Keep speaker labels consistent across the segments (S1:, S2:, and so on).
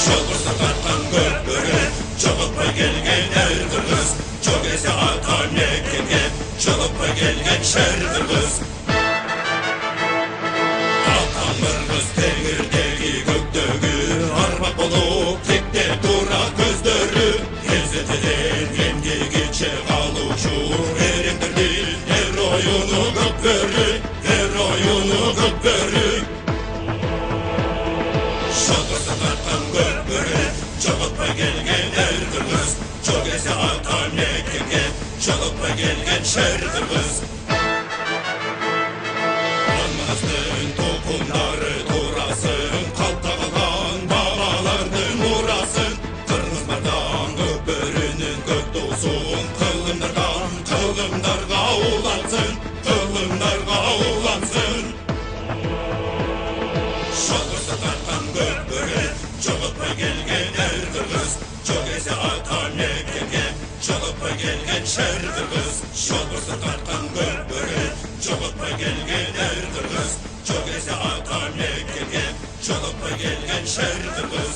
S1: Şolursa tartkan köpürü, çoğuppa gelgen er kırgız. Çok ese atan mekkengen, çoğuppa gelgen şer kırgız. Atan kırgız teğirdegi göktөгü, armak olup tekte dura көздөрү. Ezzeteden emgegiçe kaluşu, erektirdi her oyunu köpürü, her oyunu köpürü. Şolursa tartkan köpürü, çoğuppa gelgen er kırgız. Çok ese atan mekkengen, çoğuppa gelgen şer kırgız. Anmazın topunları durasın, kaltağılan babalardın urasın. Kırmızlardan köpürünün gökdoğusun, kılımlarga ulansın, kılımlarga ulansın. Şolursa tartkan köpürü, çoğuppa gelgen er kırgız. Çok ese atan mekkengen, çoğuppa gelgen şer kırgız. Şolursa tartkan köpürü, çoğuppa gelgen er kırgız. Çok ese atan mekkengen, çoğuppa gelgen şer kırgız.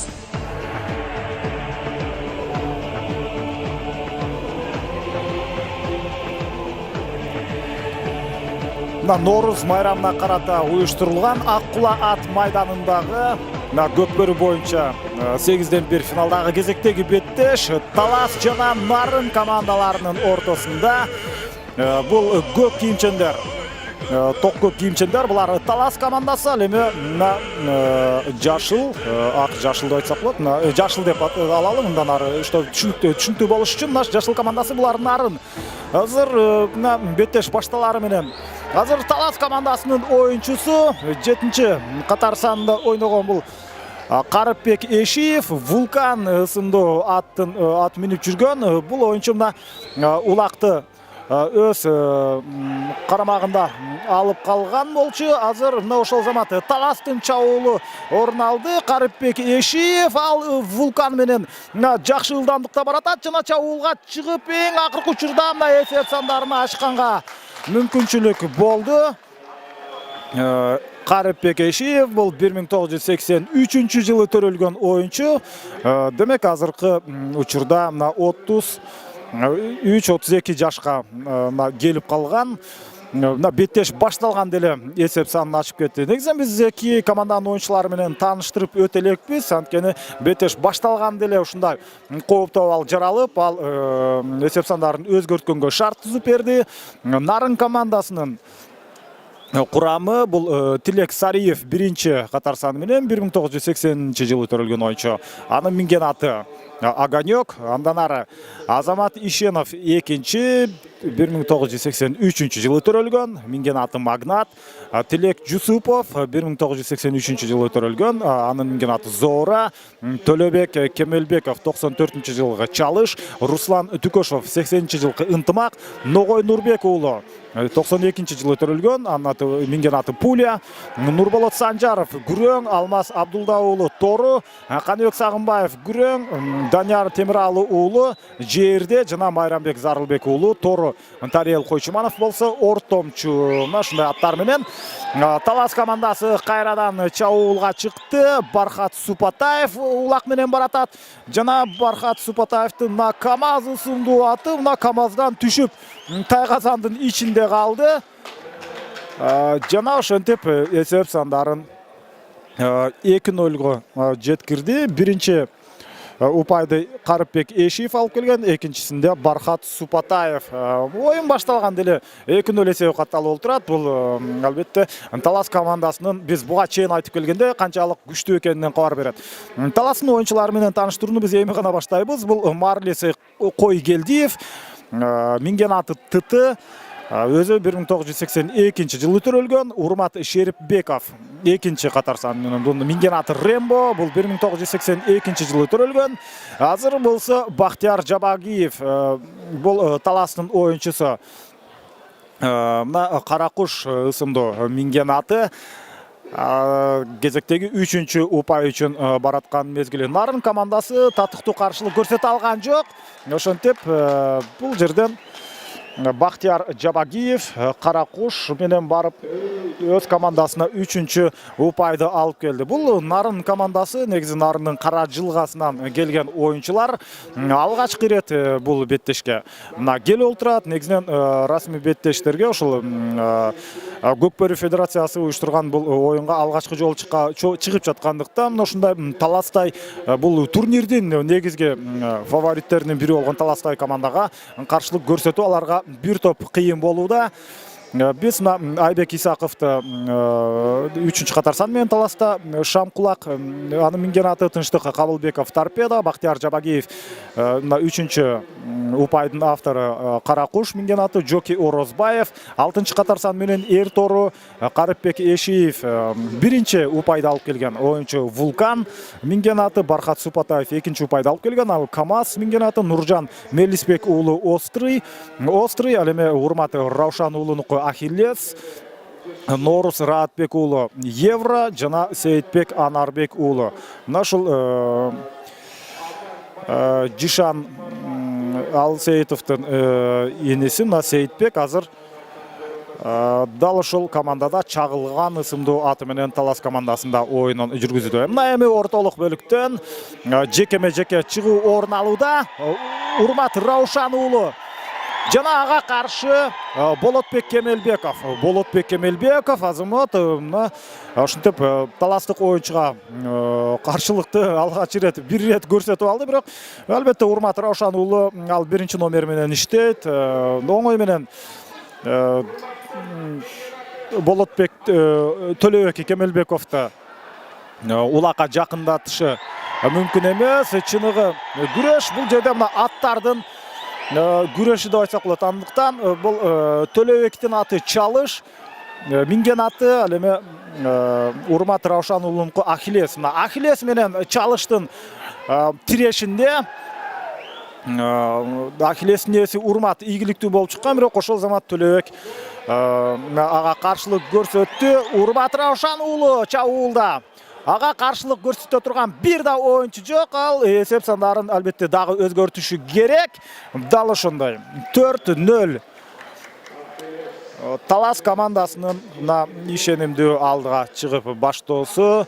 S2: Nooruz майрамына карата уюштурулган Аккула ат майданындагы көпбөрү боюнча 8-1 финалдагы кезектеги беттеш Талас жана Нарын командаларынын ортосунда. Бул көк кийимчендер, ток көк кийимчендер, булар Талас командасы, ал эми жашыл, ак жашыл деп айтсак болот, жашыл деп алалы, мындан ары түшүнүктүү болуш үчүн жашыл командасы булар Нарын. Азыр беттеш башталары менен азыр Талас командасынын оюнчусу 7-чи катар санында ойногон бул Карыпбек Эшиев, Вулкан ысымдуу ат минип жүргөн. Бул оюнчу улакты өз карамагында алып калган болчу. Азыр ошол замат Таластын чабуулу орун алды. Карыпбек Эшиев ал Вулкан менен жакшы ылдамдыкта баратат жана чабуулга чыгып эң акыркы учурда эсеп сандарын ачканга мүмкүнчүлүк болду. Карыпбек Эшиев бул 1983-жылы төрөлгөн оюнчу. Демек азыркы учурда 33-32 жашка келип калган. Беттеш башталган деле эсеп санын ачып кетти. Негизинен биз эки команданын оюнчулары менен тааныштырып өтө элекпиз. Анткени беттеш башталган деле ушундай кооптуу абал жаралып, ал эсеп сандарын өзгөрткөнгө шарт түзүп берди. Нарын командасынын курамы бул Тилек Сариев 1-чи катар саны менен 1980-жылы төрөлгөн оюнчу. Анын минген аты Огонек, андан ары Азамат Ишенов 2-чи 1983-жылы төрөлгөн, минген аты Магнат. Тилек Жусупов 1983-жылы төрөлгөн, анын минген аты Зора. Төлөбек Кемелбеков 94-жылғы Чалыш. Руслан Түкөшов 80-жылғы Ынтымак. Ногой Нурбек уулу 92-жылы төрөлгөн, анын аты минген аты Пуля. Нурболот Санжаров Күрөң, Алмаз Абдулда уулу Тору, Каныбек Сагынбаев Күрөң, Данияр Темиралы уулу Жерде жана Майрамбек Зарылбек уулу Тору. Тариел Койчуманов болсо ортомчу. Ушундай аттар менен Талас командасы кайрадан чабуулга чыкты. Бархат Супатаев улак менен баратат. Жана Бархат Супатаевдин КамАЗ ысымдуу аты КамАЗдан түшүп Тайгазандын ичинде калды. Жана ошентип эсеп сандарын 2-0 жеткирди. Биринчи упайды Карыпбек Эшиев алып келген, экинчисинде Бархат Супатаев. Оюн башталган деле 2-0 эсеби катталып отурат. Бул албетте Талас командасынын биз буга чейин айтып келгенде канчалык күчтүү экенинен кабар берет. Таластын оюнчулары менен тааныштырууну биз эми гана баштайбыз. Бул Марлис Койгелдиев, минген аты Тыты, өзү 1982-жылы төрөлгөн. Урмат Шерипбеков 2-чи катар саны менен минген аты Рембо, бул 1982-жылы төрөлгөн. Азыр болсо Бактияр Жабагиев, бул Таластын оюнчусу. Мына Каракуш ысымдуу минген аты. Кезектеги 3-чү упай үчүн бараткан мезгили. Нарын командасы татыктуу каршылык көрсөтө алган жок. Ошентип бул жерден Бахтияр Жабагиев Каракуш менен барып өз командасына 3-чү упайды алып келди. Бул Нарын командасы, негизи Нарындын кара жылгасынан келген оюнчулар алгачкы ирет бул беттешке келип отурат. Негизинен расмий беттештерге ушул Көкбөрү Федерациясы уюштурган бул оюнга алгачкы жолу чыгып жаткандыктан ушундай Таластай бул турнирдин негизги фавориттеринин бири болгон Таластай командага каршылык көрсөтүү аларга бир топ кыйын болууда. Биз Айбек Исаковду 3-чү катар сан менен Таласта, Шамкулак, анын минген аты Тынчтык Кабылбеков Торпедо, Бахтияр Жабагиев 3-чү упайдын автору Каракуш минген аты Жоки Орозбаев, 6-чы катар сан менен эр тору Карыпбек Эшиев 1-чи упайды алып келген оюнчу Вулкан минген аты Бархат Супатаев 2-чи упайды алып келген, ал КамАЗ минген аты Нуржан Мелисбек уулу Острый, ал эми урматы Раушан уулунуку Ахиллес, Норус Раатбек уулу Евро жана Сейитбек Анарбек уулу. Нашыл Жишан Алсеитовдун энеси Сейитбек азыр дал ушул командада Чагылган ысымдуу аты менен Талас командасында оюнун жүргүзүүдө. Мына эми ортолук бөлүктөн жекеме-жеке чыгуу орун алууда. Урмат Раушан уулу жана ага каршы Болотбек Кемелбеков. Болотбек Кемелбеков азамат ушинтип таластык оюнчуга каршылыкты алгач ирет бир ирет көрсөтүп алды, бирок албетте Урмат Раушан уулу ал 1-чи номер менен иштейт. Оңой менен Болотбек Төлөбек Кемелбековду улакка жакындатышы мүмкүн эмес. Чыныгы күрөш бул жерде мына аттардын күрөшү деп айтсак болот. Андыктан бул Төлөбектин аты Чалыш, минген аты ал эми Урмат Раушан уулунуку Ахиллес. Ахиллес менен Чалыштын тирешинде Ахиллестин ээси Урмат ийгиликтүү болуп чыккан, бирок ошол замат Төлөбек ага каршылык көрсөттү. Урмат Раушан уулу чабуулда ага каршылык көрсөтө турган бир да оюнчу жок. Ал эсеп сандарын албетте дагы өзгөртүшү керек. Дал ошондой 4-0 Талас командасынын ишенимдүү алдыга чыгып баштоосу.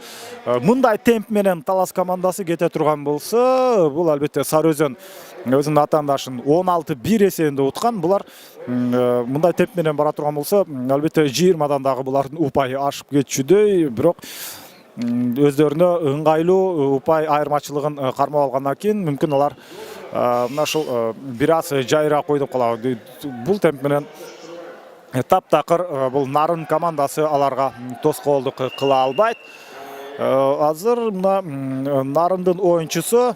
S2: Мындай темп менен Талас командасы кете турган болсо, бул албетте Сары Өзөн өзүнүн атаандашын 16-1 эсебинде уткан. Булар мындай темп менен бара турган болсо, албетте 20-дан дагы булардын упайы ашып кетчүдөй, бирок өздөрүнө ыңгайлуу упай айырмачылыгын кармап алгандан кийин мүмкүн алар мына ушул бир аз жайыраак ойноп калат. Бул темп менен таптакыр бул Нарын командасы аларга тоскоолдук кыла албайт. Азыр мына Нарындын оюнчусу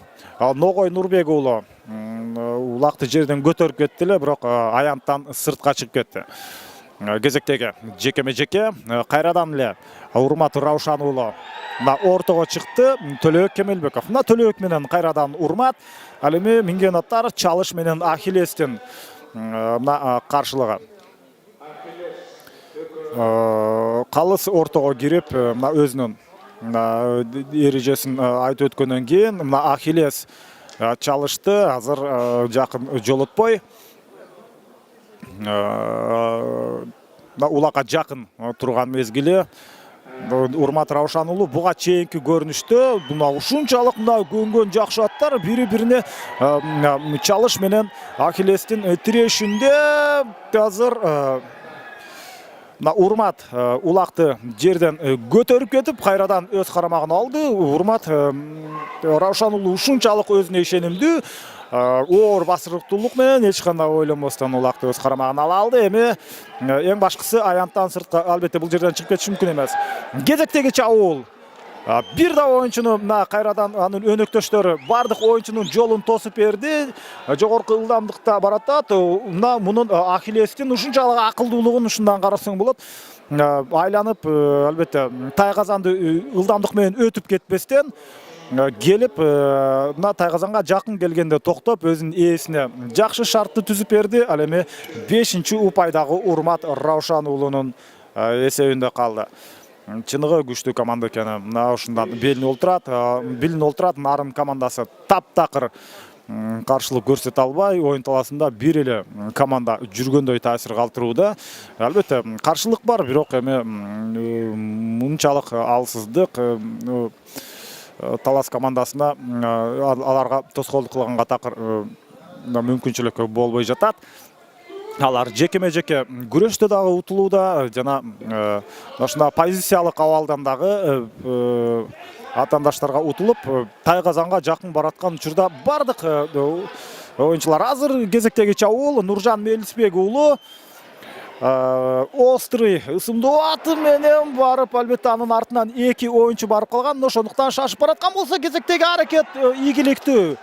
S2: Ногой Нурбек уулу улакты жерден көтөрүп кетти эле, бирок аянттан сыртка чыгып кетти. Кезектеги жекеме-жеке кайрадан эле Урмат Раушан уулу ортого чыкты. Төлөбек Кемелбеков. Төлөбек менен кайрадан Урмат, ал эми минген аттар Чалыш менен Ахиллестин каршылыгы. Калыс ортого кирип, өзүнүн эрежесин айтып өткөндөн кийин Ахиллес Чалышты азыр жакын жолотпой улакка жакын турган мезгили. Урмат Раушан уулу буга чейинки көрүнүштө ушунчалык көнгөн жакшы аттар бири-бирине Чалыш менен Ахиллестин тирешинде. Азыр Урмат улакты жерден көтөрүп кетип, кайрадан өз карамагына алды. Урмат Раушан уулу ушунчалык өзүнө ишенимдүү, оор басырыктуулук менен эч кандай ойлонбостон улакты өз карамагына ала алды. Эми эң башкысы аянттан сыртка албетте бул жерден чыгып кетиш мүмкүн эмес. Кезектеги чабуул. Бир да оюнчуну кайрадан анын өнөктөштөрү бардык оюнчунун жолун тосуп берди. Жогорку ылдамдыкта баратат. Мунун Ахиллестин ушунчалык акылдуулугун ушундан карасаң болот. Айланып, албетте, Тайгазанды ылдамдык менен өтүп кетпестен келип, Тайгазанга жакын келгенде токтоп, өзүнүн ээсине жакшы шартты түзүп берди. Ал эми 5-чи упайдагы Урмат Раушан уулунун эсебинде калды. Чыныгы күчтүү команда экени ушундан билинип отурат. Нарын командасы таптакыр каршылык көрсөтө албай, оюн талаасында бир эле команда жүргөндөй таасир калтырууда. Албетте каршылык бар, бирок эми мынчалык алсыздык талас командасына аларга тоскоолдук кылганга такыр мүмкүнчүлүк болбой жатат. Алар жекеме-жеке күрөштө дагы утулууда жана ушундай позициялык абалдан дагы атандаштарга утулуп, тайгазанга жакын бараткан учурда бардык оюнчулар. Азыр кезектеги чабуул Нуржан Мелисбек уулу острый ысымдуу аты менен барып, албетте анын артынан эки оюнчу барып калган. Ошондуктан шашып бараткан болсо кезектеги аракет ийгиликтүү.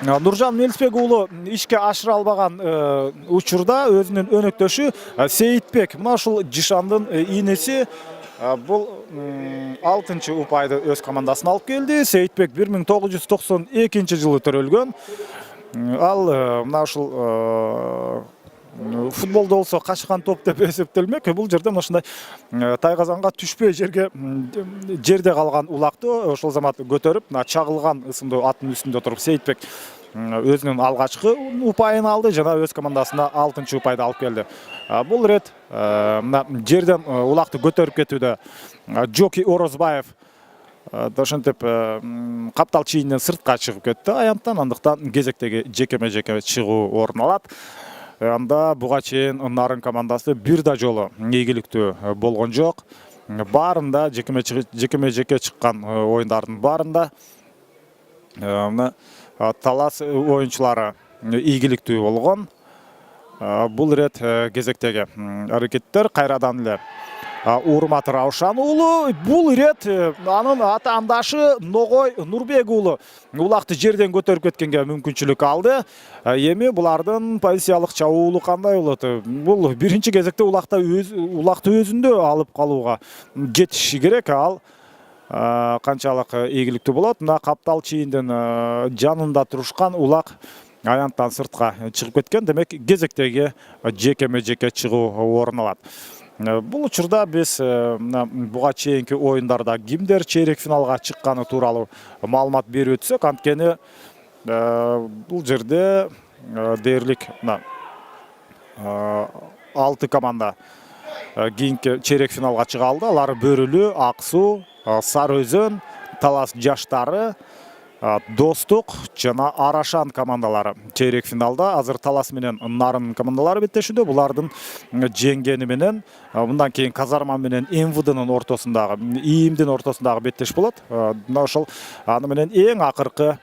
S2: Нуржан Мелисбек уулу ишке ашыра албаган учурда өзүнүн өнөктөшү Сейитбек, мына ушул Жишандын ийнеси, бул 6-чы упайды өз командасына алып келди. Сейитбек 1992-жылы төрөлгөн. Ал мына ушул футболдо болсо качкан топ деп эсептелмек. Бул жерде ушундай тайгазанга түшпөй жерде калган улакты ошол замат көтөрүп, чагылган ысымдуу аттын үстүндө туруп Сейитбек өзүнүн алгачкы упайын алды жана өз командасына 6-чы упайды алып келди. Бул рет жерден улакты көтөрүп кетүүдө Жоки Орозбаев ошентип каптал чийинен сыртка чыгып кетти аянттан. Андыктан кезектеги жекеме-жеке чыгуу орун алат. Анда буга чейин Нарын командасы бир да жолу ийгиликтүү болгон жок. Баарында жекеме-жеке чыккан оюндардын баарында талас оюнчулары ийгиликтүү болгон. Бул рет кезектеги аракеттер кайрадан эле Урмат Раушан уулу, бул рет анын атаандашы Ногой Нурбек уулу улакты жерден көтөрүп кеткенге мүмкүнчүлүк алды. Эми булардын позициялык чабуулу кандай болот? Бул биринчи кезекте улакты өзүндө алып калууга жетиши керек. Ал канчалык ийгиликтүү болот? Мына каптал чийиндин жанында турушкан улак аянттан сыртка чыгып кеткен. Демек кезектеги жекеме-жеке чыгуу орун алат. Бул учурда биз буга чейинки оюндарда кимдер чейрек финалга чыкканы тууралуу маалымат берип өтсөк, анткени бул жерде дээрлик 6 команда кийинки чейрек финалга чыга алды. Алар Бөрүлү, Ак Суу, Сары Өзөн, Талас жаштары, Достук жана Арашан командалары чейрек финалда. Азыр Талас менен Нарын командалары беттешүүдө. Булардын жеңгени менен мындан кийин Казарма менен МВДнын ортосундагы, ИИМдин ортосундагы беттеш болот. Мына ошол аны менен эң акыркы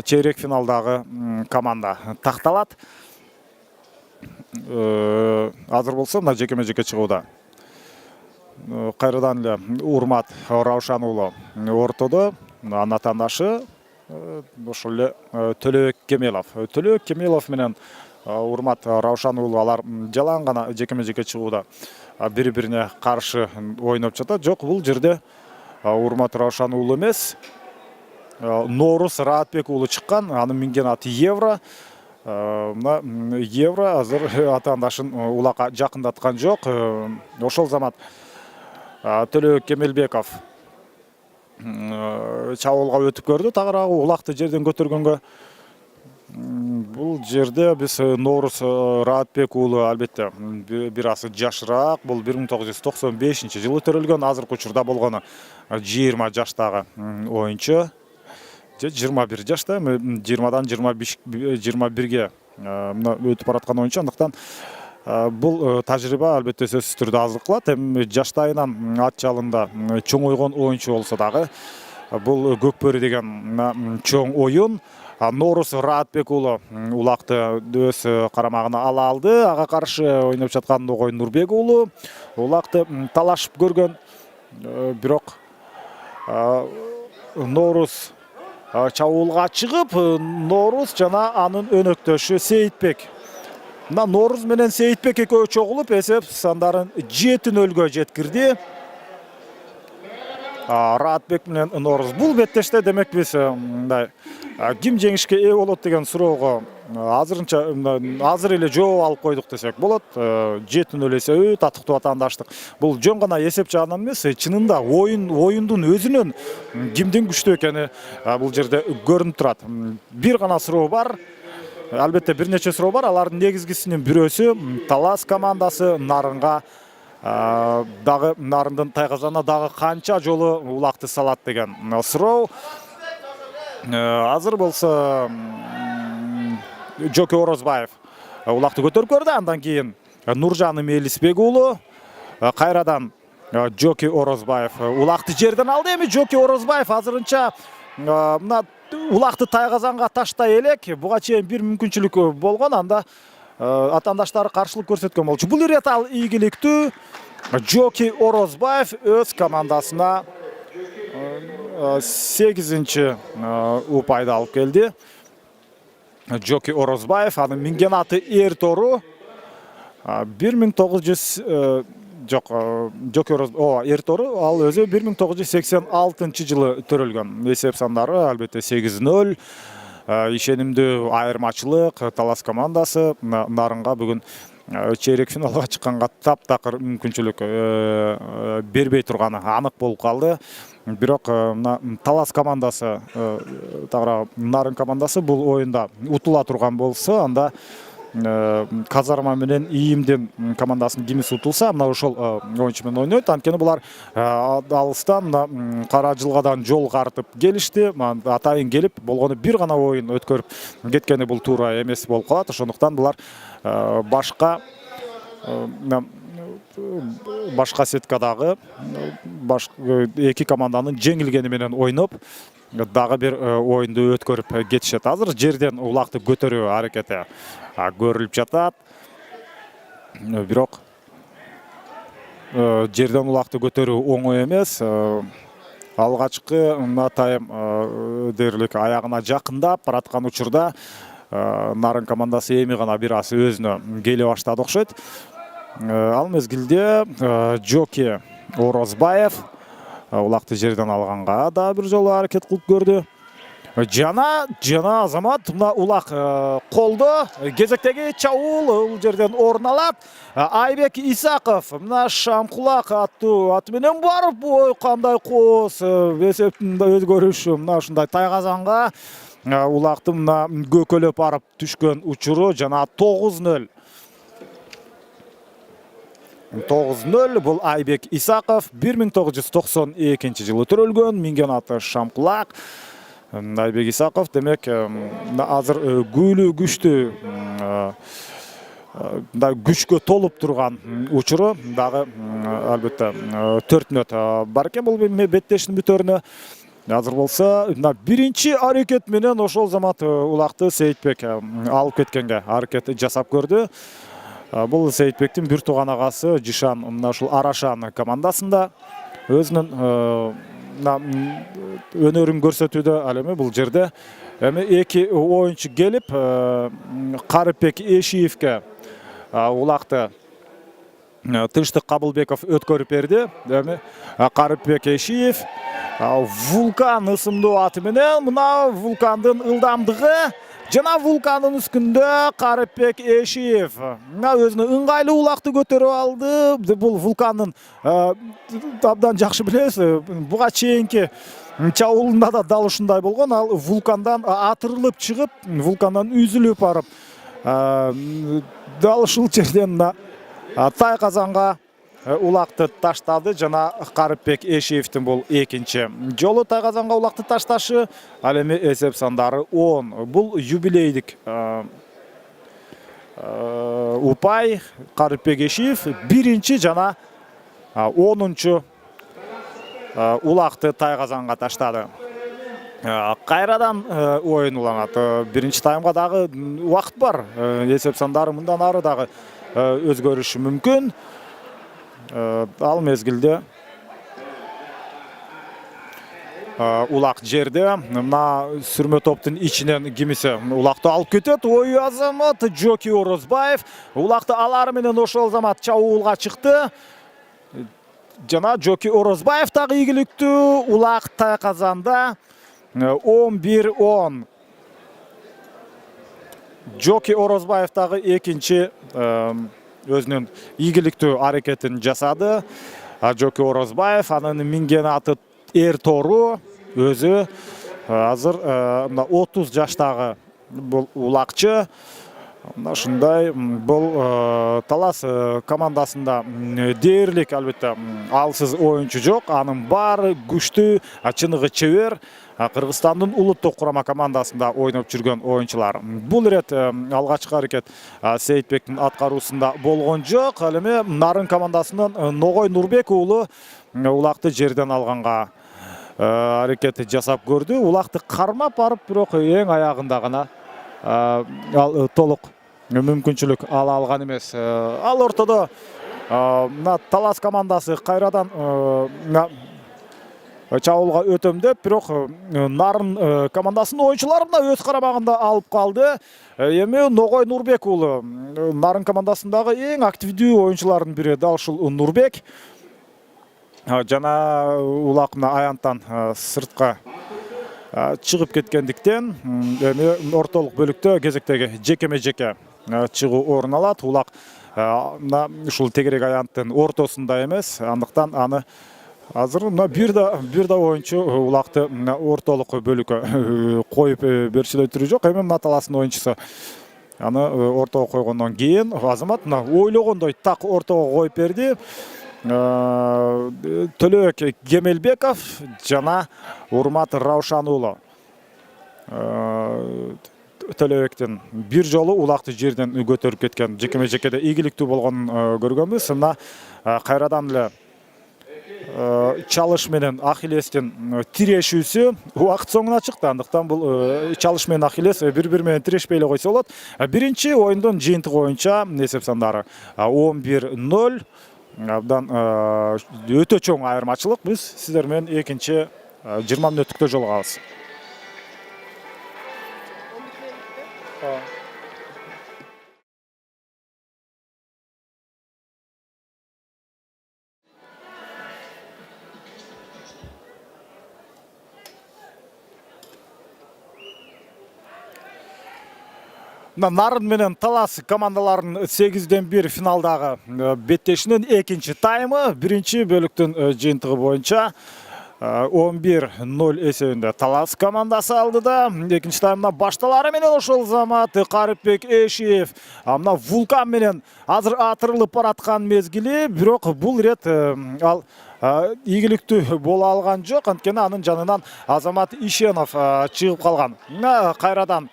S2: чейрек финалдагы команда такталат. Азыр болсо мына жекеме-жеке чыгууда. Кайрадан эле Урмат Раушан уулу ортодо, анын атаандашы ошол эле Төлөбек Кемелов. Төлөбек Кемелов менен Урмат Раушан уулу алар жалаң гана жекеме-жеке чыгууда бири-бирине каршы ойноп жатат. Жок, бул жерде Урмат Раушан уулу эмес, Норус Раатбек уулу чыккан. Анын минген аты Евро. Мына Евро азыр атаандашын улакка жакындаткан жок. Ошол замат Төлөбек Кемелбеков чабуулга өтүп көрдү. Тагыраагы улакты жерден көтөргөнгө бул жерде биз Норус Раатбек уулу албетте бир аз жашыраак. Бул 1995-жылы төрөлгөн. Азыркы учурда болгону 20 жаштагы оюнчу. 21 жашта, 20дан 21ге өтүп бараткан оюнчу. Андыктан бул тажрыйба албетте сөзсүз түрдө аздык кылат. Эми жаштайынан ат жалында чоңойгон оюнчу болсо дагы бул Көкбөрү деген чоң оюн. Норус Раатбек уулу улакты өз карамагына ала алды. Ага каршы ойноп жаткан Ногой Нурбек уулу улакты талашып көргөн. Бирок Норус чабуулга чыгып, Норус жана анын өнөктөшү Сейитбек. Мына Норус менен Сейитбек экөө чогулуп, эсеп сандарын 7-0 жеткирди. Раатбек менен Норuz. Бул беттеште демек биз мындай ким жеңишке ээ болот деген суроого азыр эле жооп алып койдук десек болот. 7-0 эсеби татыктуу ватандаштык. Бул жөн гана эсеп жагынан эмес, чынында оюндун өзүнөн кимдин күчтүү экени бул жерде көрүнүп турат. Бир гана суроо бар. Албетте бир нече суроо бар. Алардын негизгисинин бирөөсү Талас командасы Нарынга дагы Нарындын тайгазана дагы канча жолу улакты салат деген суроо. Азыр болсо Жоки Орозбаев улакты көтөрүп көрдү. Андан кийин Нуржан Мелисбек уулу кайрадан Жоки Орозбаев улакты жерден алды. Эми Жоки Орозбаев азырынча мына улакты тайгазанга таштай элек. Буга чейин бир мүмкүнчүлүк болгон, анда атандаштары каршылык көрсөткөн болчу. Бул ирет ал ийгиликтүү. Жоки Орозбаев өз командасына 8-чи упайды алып келди. Жоки Орозбаев, анын минген аты Эртору. 1900 жок, Жоки Орозбаев, Эртору ал өзү 1986-жылы төрөлгөн. Эсеп сандары албетте 8-0. Ишенимдүү айырмачылык. Талас командасы Нарынга бүгүн чейрек финалга чыкканга таптакыр мүмкүнчүлүк бербей турганы анык болуп калды. Бирок Талас командасы тагыра Нарын командасы бул оюнда утула турган болсо, анда Казарма менен ИИМдин командасынын кимиси утулса, мына ошол оюнчу менен ойнойт. Анткени булар алыстан кара жылгадан жол картып келишти. Атайын келип болгону бир гана оюн өткөрүп кеткени бул туура эмес болуп калат. Ошондуктан булар башка сеткадагы эки команданын жеңилгени менен ойноп дагы бир оюнду өткөрүп кетишет. Азыр жерден улакты көтөрүү аракети көрүлүп жатат. Бирок жерден улакты көтөрүү оңой эмес. Алгачкы тайм дээрлик аягына жакындап бараткан учурда Нарын командасы эми гана бир аз өзүнө келе баштады окшойт. Ал мезгилде Жоки Орозбаев улакты жерден алганга да бир жолу аракет кылып көрдү. Жана Азамат мына улак колдо кезектеги чабуул бул жерден орун алат. Айбек Исаков мына Шамкулак аттуу аты менен барып, ой кандай кооз эсептин өзгөрүшү мына ушундай тайгазанга улакты мына көкөлөп барып түшкөн учуру жана 9-0. 9-0 бул Айбек Исаков 1992-жылы төрөлгөн, минген аты Шамкулак. Айбек Исаков демек азыр күйлүү күчтүү күчкө толуп турган учуру дагы албетте 4 мүнөт бар экен бул беттештин бүтөрүнө. Азыр болсо биринчи аракет менен ошол замат улакты Сейитбек алып кеткенге аракет жасап көрдү. Бул Сейитбектин бир тууган агасы Жишан мына ушул Арашан командасында өзүнүн өнөрүн көрсөтүүдө. Ал эми бул жерде эми эки оюнчу келип Карыпбек Эшиевке улакты Тынчтык Кабылбеков өткөрүп берди. Эми Карыпбек Эшиев Вулкан ысымдуу аты менен мына Вулкандын ылдамдыгы жана Вулкандын үстүндө Карыпбек Эшиев мына өзүнө ыңгайлуу улакты көтөрүп алды. Бул Вулкандын абдан жакшы билесиз, буга чейинки чабуулунда да дал ушундай болгон. Ал Вулкандан атырылып чыгып, Вулкандан үзүлүп барып дал ушул жерден тайгазанга улакты таштады. Жана Карыпбек Эшиевдин бул экинчи жолу тайгазанга улакты ташташы. Ал эми эсеп сандары 10. Бул юбилейдик упай. Карыпбек Эшиев биринчи жана 10-чу улакты тайгазанга таштады. Кайрадан оюн уланат. Биринчи таймга дагы убакыт бар. Эсеп сандары мындан ары дагы өзгөрүшү мүмкүн. Ал мезгилде улак жерде мына сүрмө топтун ичинен кимиси улакты алып кетет. Ой Азамат Жоки Орозбаев улакты алары менен ошол замат чабуулга чыкты. жана Жоки Орозбаев дагы ийгиликтүү. Улак Тайказанда 11-10. Жоки Орозбаев дагы экинчи өзүнүн ийгиликтүү аракетин жасады. Жоки Орозбаев анын минген аты Эртору, өзү азыр 30 жаштагы бул улакчы. Ушундай бул Талас командасында дээрлик албетте алсыз оюнчу жок. Анын баары күчтүү, чыныгы чебер. Кыргызстандын улуттук курама командасында ойноп жүргөн оюнчулар. Бул ирет алгачкы аракет Сейитбектин аткаруусунда болгон жок. Ал эми Нарын командасынын Ногой Нурбек уулу улакты жерден алганга аракет жасап көрдү. Улакты кармап барып, бирок эң аягында гана толук мүмкүнчүлүк ала алган эмес. Ал ортодо Талас командасы кайрадан чабуулга өтөм деп, бирок Нарын командасынын оюнчулары мына өз карамагында алып калды. Эми Ногой Нурбек уулу Нарын командасындагы эң активдүү оюнчулардын бири дал ушул Нурбек. Жана улак мына аянттан сыртка чыгып кеткендиктен эми ортолук бөлүктө кезектеги жекеме-жеке чыгуу орун алат. Улак ушул тегерек аянттын ортосунда эмес, андыктан аны азыр бир да оюнчу улакты ортолук бөлүккө коюп берчүлөй туру жок. Эми мына Таластын оюнчусу аны ортого койгондон кийин Азамат ойлогондой так ортого коюп берди. Төлөбек Кемелбеков жана Урмат Раушан уулу. Төлөбектин бир жолу улакты жерден көтөрүп кеткен, жекеме-жекеде ийгиликтүү болгонун көргөнбүз. Мына кайрадан эле чалыш менен Ахиллестин тирешүүсү убакыт соңуна чыкты. Андыктан бул чалыш менен Ахиллес бири-бири менен тирешпей эле койсо болот. Биринчи оюндун жыйынтыгы боюнча эсеп сандары 11-0. Абдан өтө чоң айырмачылык. Биз сиздер менен экинчи 20 мүнөттүктө жолугабыз. Нарын менен Талас командаларынын 8-1 финалдагы беттешинин экинчи таймы. Биринчи бөлүктүн жыйынтыгы боюнча 11-0 эсебинде Талас командасы алды да, экинчи таймда башталары менен ошол замат Карипбек Эшиев мына Вулкан менен азыр атырылып бараткан мезгили, бирок бул ирет ал ийгиликтүү боло алган жок. Анткени анын жанынан Азамат Ишенов чыгып калган. Мына кайрадан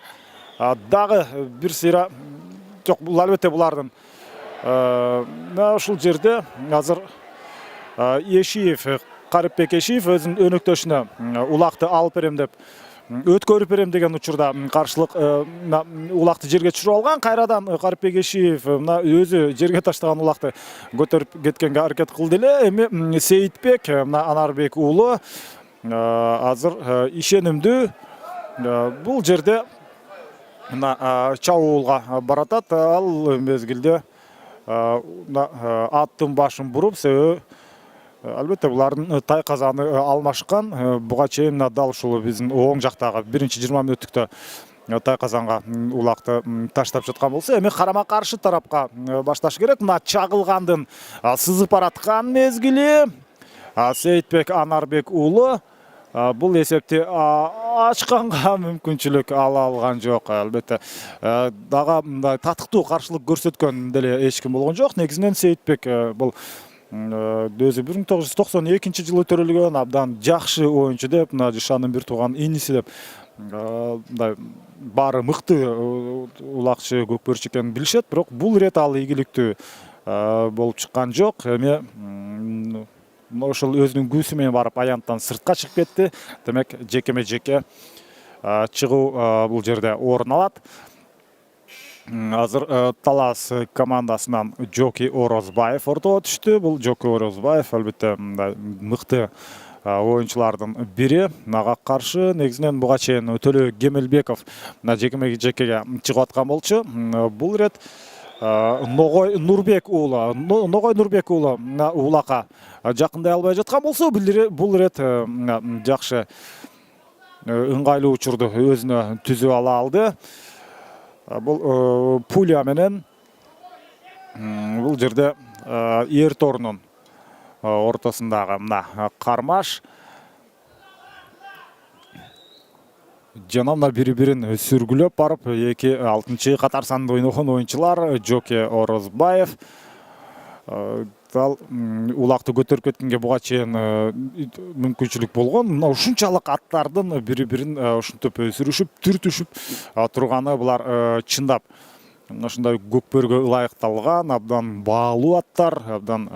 S2: дагы бир сыйра жок, бул албетте булардын ушул жерде азыр Эшиев, Карипбек Эшиев өзүнүн өнөктөшүнө улакты алып берем деп, өткөрүп берем деген учурда каршылык улакты жерге түшүрүп алган. Кайрадан Карипбек Эшиев мына өзү жерге таштаган улакты көтөрүп кеткенге аракет кылды эле. Эми Сейитбек мына Анарбек уулу азыр ишенимдүү бул жерде чабуулга баратат. Ал мезгилде аттын башын буруп, себеби албетте булардын тайказаны алмашкан. Буга чейин дал ушул биздин оң жактагы биринчи 20 мүнөттүктө тайказанга улакты таштап жаткан болсо, эми карама каршы тарапка башташ керек. Мына чагылгандын сызып бараткан мезгили Сейитбек Анарбек уулу бул эсепти ачканга мүмкүнчүлүк ала алган жок. Албетте дагы мындай татыктуу каршылык көрсөткөн деле эч ким болгон жок. Негизинен Сейитбек бул өзү 1992 жылы төрөлгөн абдан жакшы оюнчу деп, мына Жишандын бир тууган иниси деп, мындай баары мыкты улакчы көкпөрчү экенин билишет. Бирок бул ирет ал ийгиликтүү болуп чыккан жок. Эми ошол өзүнүн күсү менен барып аянттан сыртка чыгып кетти. Демек жекеме-жеке чыгуу бул жерде орун алат. Азыр Талас командасынан Жоки Орозбаев ортого түштү. Бул Жоки Орозбаев албетте мыкты оюнчулардын бири. Мага каршы негизинен буга чейин Төлөбек Кемелбеков жекеме-жекеге чыгып аткан болчу. Бул ирет Ногой Нурбек уулу улакка жакындай албай жаткан болсо, бул ирет жакшы ыңгайлуу учурду өзүнө түзүп ала алды. Бул пуля менен бул жерде Ерторунун ортосундагы мына кармаш жана мына бири-бирин сүргүлөп барып, эки 6-катар санда ойногон оюнчулар Жоке Орозбаев улакты көтөрүп кеткенге буга чейин мүмкүнчүлүк болгон. Мына ушунчалык аттардын бири-бирин ушинтип сүрүшүп, түртүшүп турганы булар чындап ушундай көкпөргө ылайыкталган, абдан баалуу аттар, абдан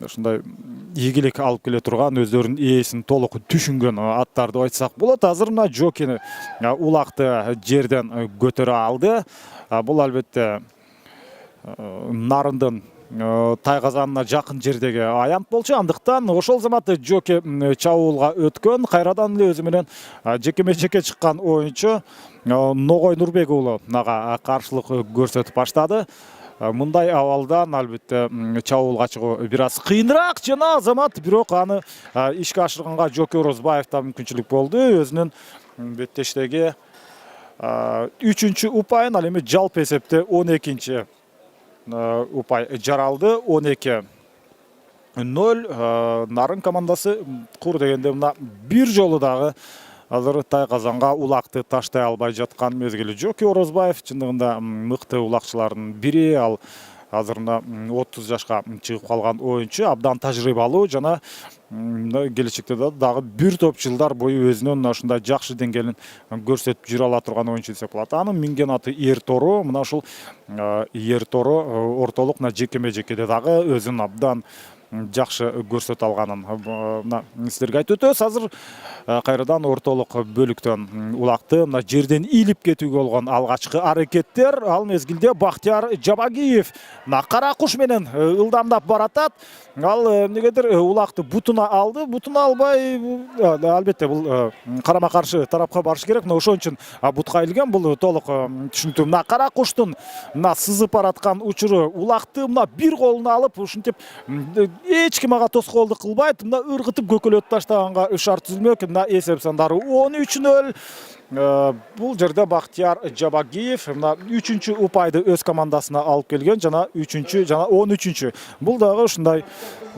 S2: ушундай ийгилик алып келе турган, өздөрүнүн ээсин толук түшүнгөн аттар деп айтсак болот. Азыр мына Жокени улакты жерден көтөрө алды. Бул албетте нарындын тайгазанына жакын жердеги аянт болчу. Андыктан ошол замат Жоке чабуулга өткөн, кайрадан эле өзү менен жекеме-жеке чыккан оюнчу Ногой Нурбек уулу мага каршылык көрсөтүп баштады. Мындай абалдан албетте чабуулга чыгуу бир аз кыйыныраак жана Азамат, бирок аны ишке ашырганга Жоке Орозбаевда мүмкүнчүлүк болду. Өзүнүн беттештеги 3-чү упайын, ал эми жалпы эсепте 12-чи упай жаралды. 12-0 Нарын командасы кур дегенде мына бир жолу дагы азыр тайгазанга улакты таштай албай жаткан мезгили. Жоке Орозбаев чындыгында мыкты улакчылардын бири. Ал азыр 30 жашка чыгып калган оюнчу, абдан тажрыйбалуу жана келечекте дагы бир топ жылдар бою өзүнүн ушундай жакшы деңгээлин көрсөтүп жүрө ала турган оюнчу десек болот. Анын минген аты Ертору. Мына ушул Ертору ортолук жекеме-жекеде дагы өзүн абдан жакшы көрсөтө алганын мына силерге айтып өтөбүз. Азыр кайрадан ортолук бөлүктөн улакты мына жерден ийилип кетүүгө болгон алгачкы аракеттер. Ал мезгилде Бактияр Жабагиев мына кара куш менен ылдамдап баратат. Ал эмнегедир улакты бутуна алды. Бутуна албай, албетте бул карама каршы тарапка барыш керек. Мына ошон үчүн бутка ийилген. Бул толук түшүнүктүү. Мына кара куштун мына сызып бараткан учуру улакты мына бир колуна алып ушинтип эч ким ага тоскоолдук кылбайт. Мына ыргытып көкөлөтүп таштаганга шарт түзүлмөк. Мына эсеп сандары 13-0. Бул жерде Бактияр Жабагиев мына 3-чү упайды өз командасына алып келген, жана 3-чү жана 13-чү. Бул дагы ушундай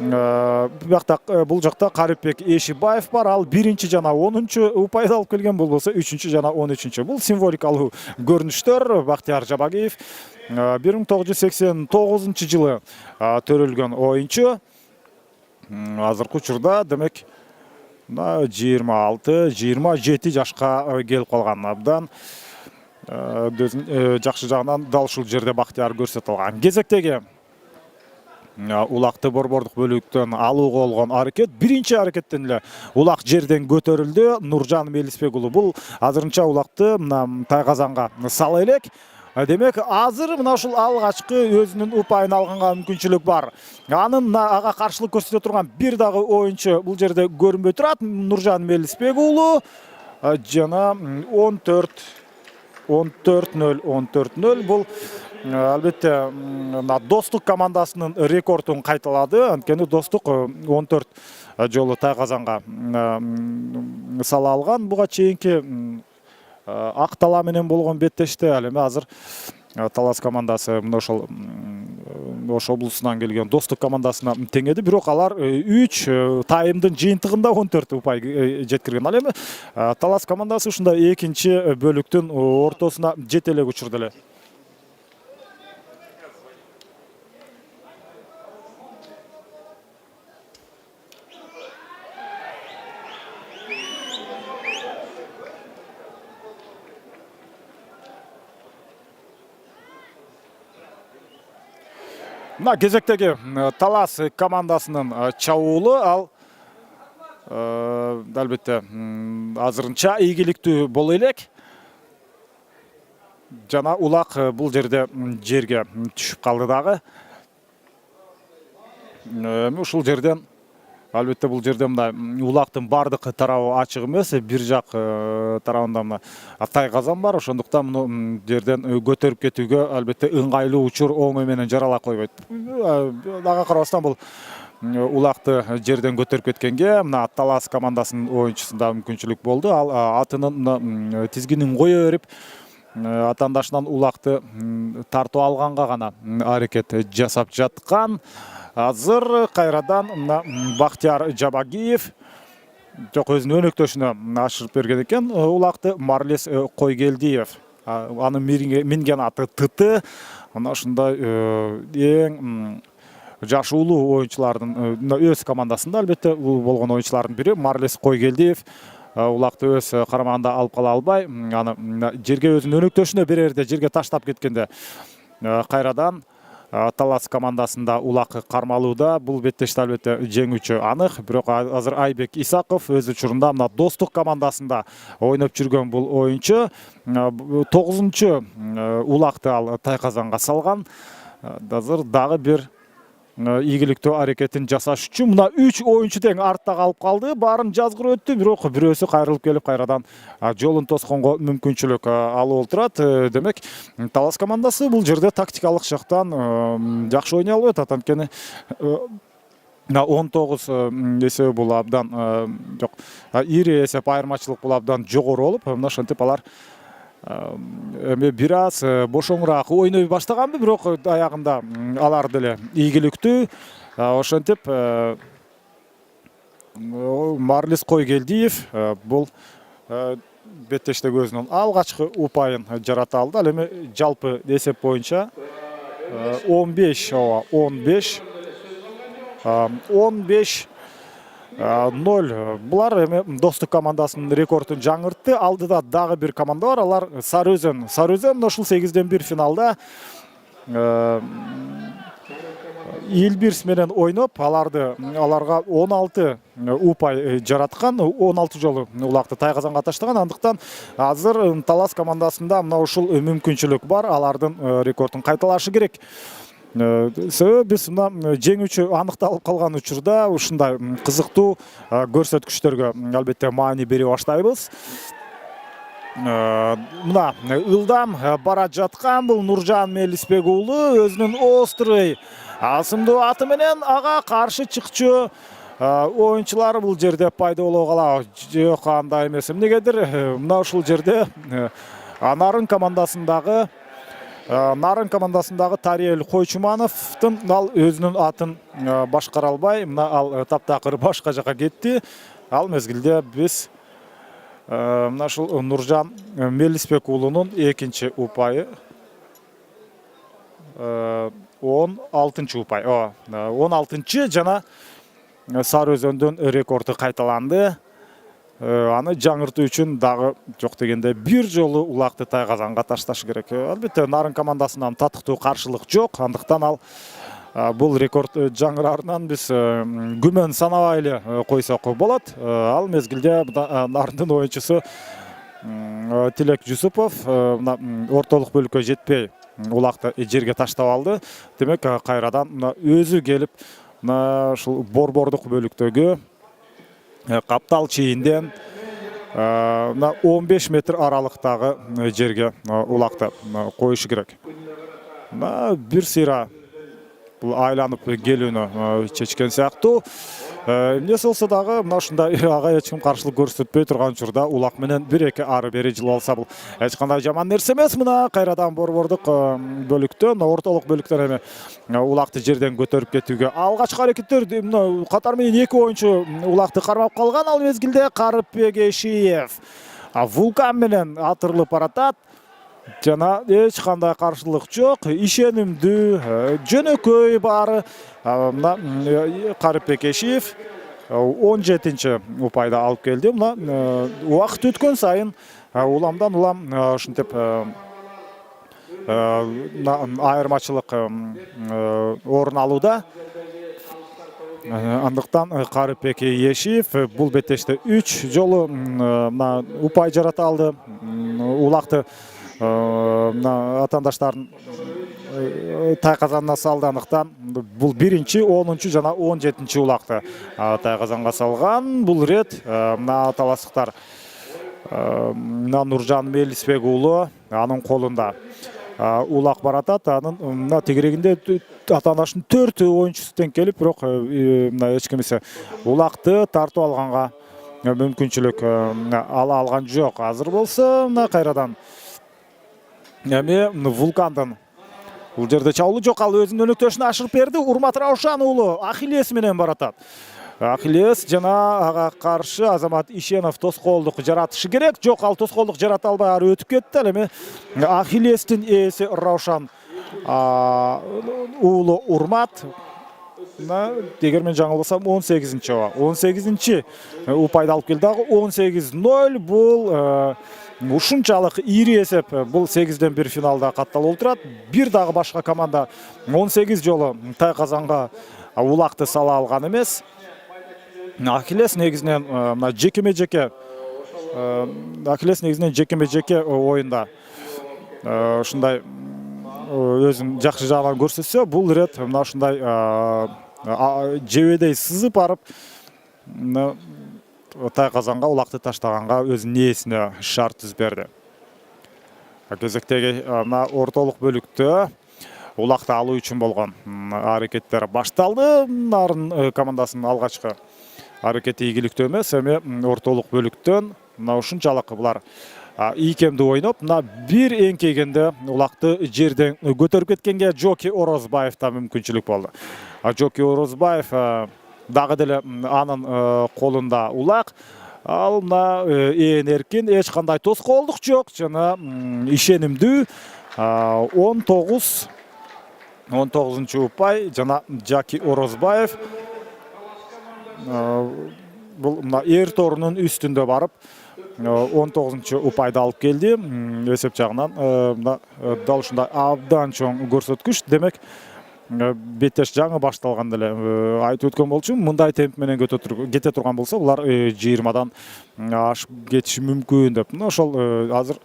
S2: бул жакта Карипбек Эшибаев бар. Ал 1-чи жана 10-чу упайды алып келген, бул болсо 3-чү жана 13-чү. Бул символикалуу көрүнүштөр. Бактияр Жабагиев 1989-жылы төрөлгөн оюнчу. Азыркы учурда демек 26-27 жашка келип калган. Абдан жакшы жагынан дал ушул жерде Бактияр көрсөтө алган. Кезектеги улакты борбордук бөлүктөн алууга болгон аракет. Биринчи аракеттен эле улак жерден көтөрүлдү. Нуржан Мелисбек уулу бул азырынча улакты мына тайгазанга сала элек. Демек, азыр мына ушул алгачкы өзүнүн упайын алганга мүмкүнчүлүк бар. Анын ага каршылык көрсөтө турган бир дагы оюнчу бул жерде көрүнбөй турат. Нуржан Мелисбек уулу жана 14-0 бул албетте Достук командасынын рекордун кайталады. Анткени Достук 14 жолу тайгазанга сала алган. Буга чейинки Ак Тала менен болгон беттеште ал эми азыр Талас командасы мына ошол Ош облусунан келген Достук командасына теңеди. Бирок алар 3 таймдын жыйынтыгында 14 упай жеткирген. Ал эми Талас командасы ушундай экинчи бөлүктүн ортосуна жете элек учурда эле. Мына кезектеги Талас командасынын чабуулу ал албетте азырынча ийгиликтүү боло элек. Жана улак бул жерде жерге түшүп калды дагы. Ушул жерден Албетте бул жерде мына улактын бардык тарабы ачык эмес, бир жак тарабында мына тайказан бар. Ошондуктан муну жерден көтөрүп кетүүгө албетте ыңгайлуу учур оңой менен жарала койбойт. Ага карабастан бул улакты жерден көтөрүп кеткенге мына Талас командасынын оюнчусунда мүмкүнчүлүк болду. Ал атынын тизгинин кое берип атаандашынан улакты тартып алганга гана аракет жасап жаткан. Азыр кайрадан Бактияр Жабагиев жок өзүнүн өнөктөшүнө ашырып берген экен улакты. Марлес Койгелдиев, анын минген аты Тыты. Мына ушундай эң жашуулуу оюнчулардын өз командасында албетте болгон оюнчулардын бири Марлес Койгелдиев улакты өз карамагында алып кала албай, аны жерге өзүнүн өнөктөшүнө берерде жерге таштап кеткенде кайрадан Талас командасында улак кармалууда. Бул беттеште албетте жеңүүчү анык. Бирок азыр Айбек Исаков өз учурунда мына Достук командасында ойноп жүргөн бул оюнчу 9-чу улакты ал тайказанга салган. Азыр дагы бир ийгиликтүү аракетин жасаш үчүн мына 3 оюнчу тең артта калып калды. Баарын жазгыр өттү, бирок бирөөсү кайрылып келип кайрадан жолун тосконго мүмкүнчүлүк алып отурат. Демек, Талас командасы бул жерде тактикалык жактан жакшы ойной албайт. Анткени 19 эсеби бул абдан жок, ири эсеп айырмачылык бул абдан жогору болуп, мына ошентип алар бир аз бошоңураак ойной баштаганбы, бирок аягында алар деле ийгиликтүү. Ошентип Марлес Койгелдиев бул беттештеги өзүнүн алгачкы упайын жарата алды. Ал эми жалпы эсеп боюнча 15-0. Булар эми Достук командасынын рекордун жаңыртты. Алдыда дагы бир команда бар, алар Сарыөзөн. Сарыөзөн ушул 8-1 финалда Илбирс менен ойноп, аларга 16 упай жараткан, 16 жолу улакты тайказанга таштаган. Андыктан азыр Талас командасында мына ушул мүмкүнчүлүк бар, алардын рекордун кайталашы керек. Себеби биз мына жеңүүчү аныкталып калган учурда ушундай кызыктуу көрсөткүчтөргө албетте маани бере баштайбыз. Мына ылдам бара жаткан бул Нуржан Мелисбек уулу өзүнүн острый асымдуу аты менен ага каршы чыкчу оюнчулар бул жерде пайда боло калабы? Жок, андай эмес. Эмнегедир мына ушул жерде Нарын командасындагы Тариел Койчумановдун ал өзүнүн атын башкара албай, мына ал таптакыр башка жака кетти. Ал мезгилде биз мына ушул Нуржан Мелисбек уулунун экинчи упайы 16-чы упай. 16-чы жана Сарыөзөндөн рекорду кайталанды. Аны жаңыртуу үчүн дагы жок дегенде бир жолу улакты тайказанга ташташ керек. Албетте Нарын командасынан татыктуу каршылык жок. Андыктан ал бул рекорд жаңырарынан биз күмөн санабай эле койсок болот. Ал мезгилде Нарындын оюнчусу Тилек Жусупов ортолук бөлүккө жетпей улакты жерге таштап алды. Демек, кайрадан өзү келип ушул борбордук бөлүктөгү каптал чейинден 15 метр аралыктагы жерге улакты коюшу керек. Бир сыйра бул айланып келүүнү чечкен сыяктуу. Эмне болсо дагы мына ушундай ага эч ким каршылык көрсөтпөй турган учурда улак менен бир-эки ары бери жылып алса бул эч кандай жаман нерсе эмес. Мына кайрадан борбордук бөлүктөн, ортолук бөлүктөн эми улакты жерден көтөрүп кетүүгө алгачкы аракеттер катар менен эки оюнчу улакты кармап калган. Ал мезгилде Карыпбек Эшиев Вулкан менен атырылып баратат. Жана эч кандай каршылык жок, ишенимдүү, жөнөкөй баары. Мына Карыпбек Эшиев 17-чи упайда алып келди. Мына убакыт өткөн сайын уламдан улам ушинтип айырмачылык орун алууда. Андыктан Карыпбек Эшиев бул беттеште 3 жолу упай жарата алды. Улакты атаандаштардын Тайқазанына салдандықтан бұл 1-ші, 10-ші жана 17-ші улақты Тайқазанға салған. Бұл рет мына таластықтар Нуржан Мелисбек уулу анын колунда улак баратат. Анын мына тегерегинде ата-анашынын 4 оюнчусу тең келип, бирок мына эч кимисе улакты тартып алганга мүмкүнчүлүк ала алган жок. Азыр болсо мына кайрадан эми Вулкандын бул жерде чабуулу жок, ал өзүнүн өнөктөшүн ашырып берди. Урмат Раушан уулу Ахиллес менен баратат. Ахиллес жана ага каршы Азамат Ишенов тоскоолдук жаратышы керек. Жок, ал тоскоолдук жарата албай ары өтүп кетти. Ал эми Ахиллестин ээси Раушан уулу Урмат эгер мен жаңылбасам 18-чи 18-чи упайды алып келди. Дагы 18-0 бул ушунчалык ири эсеп. Бул 8-ден 1 финалда катталып отурат. Бир дагы башка команда 18 жолу Тайқазанга улакты сала алган эмес. Ахиллес негизинен мына жекеме-жеке оюнда ушундай өзүн жакшы жагынан көрсөтсө, бул рет мына ушундай жебедей сызып барып Тайқазанга улакты таштаганга өзүнүн ээсине шарт түзүп берди. Кезектеги мына ортолук бөлүктө улакты алуу үчүн болгон аракеттер башталды. Нарын командасынын алгачкы аракети ийгиликтүү эмес. Эми ортолук бөлүктөн мына ушунчалык булар ийкемдүү ойноп, мына бир эңкейгенде улакты жерден көтөрүп кеткенге Жоки Орозбаевда мүмкүнчүлүк болду. Жоки Орозбаев дагы деле анын колунда улак. Ал мына ээн эркин, эч кандай тоскоолдук жок жана ишенимдүү. 19-чу упай жана Жоки Орозбаев бул мына эр торунун үстүндө барып 19-чу упайды алып келди. Эсеп жагынан мына дал ушундай абдан чоң көрсөткүч. Демек беттеш жаңы башталган деле айтып өткөн болчу. Мындай темп менен кете турган болсо, булар 20дан ашып кетиши мүмкүн деп. Мына ошол азыр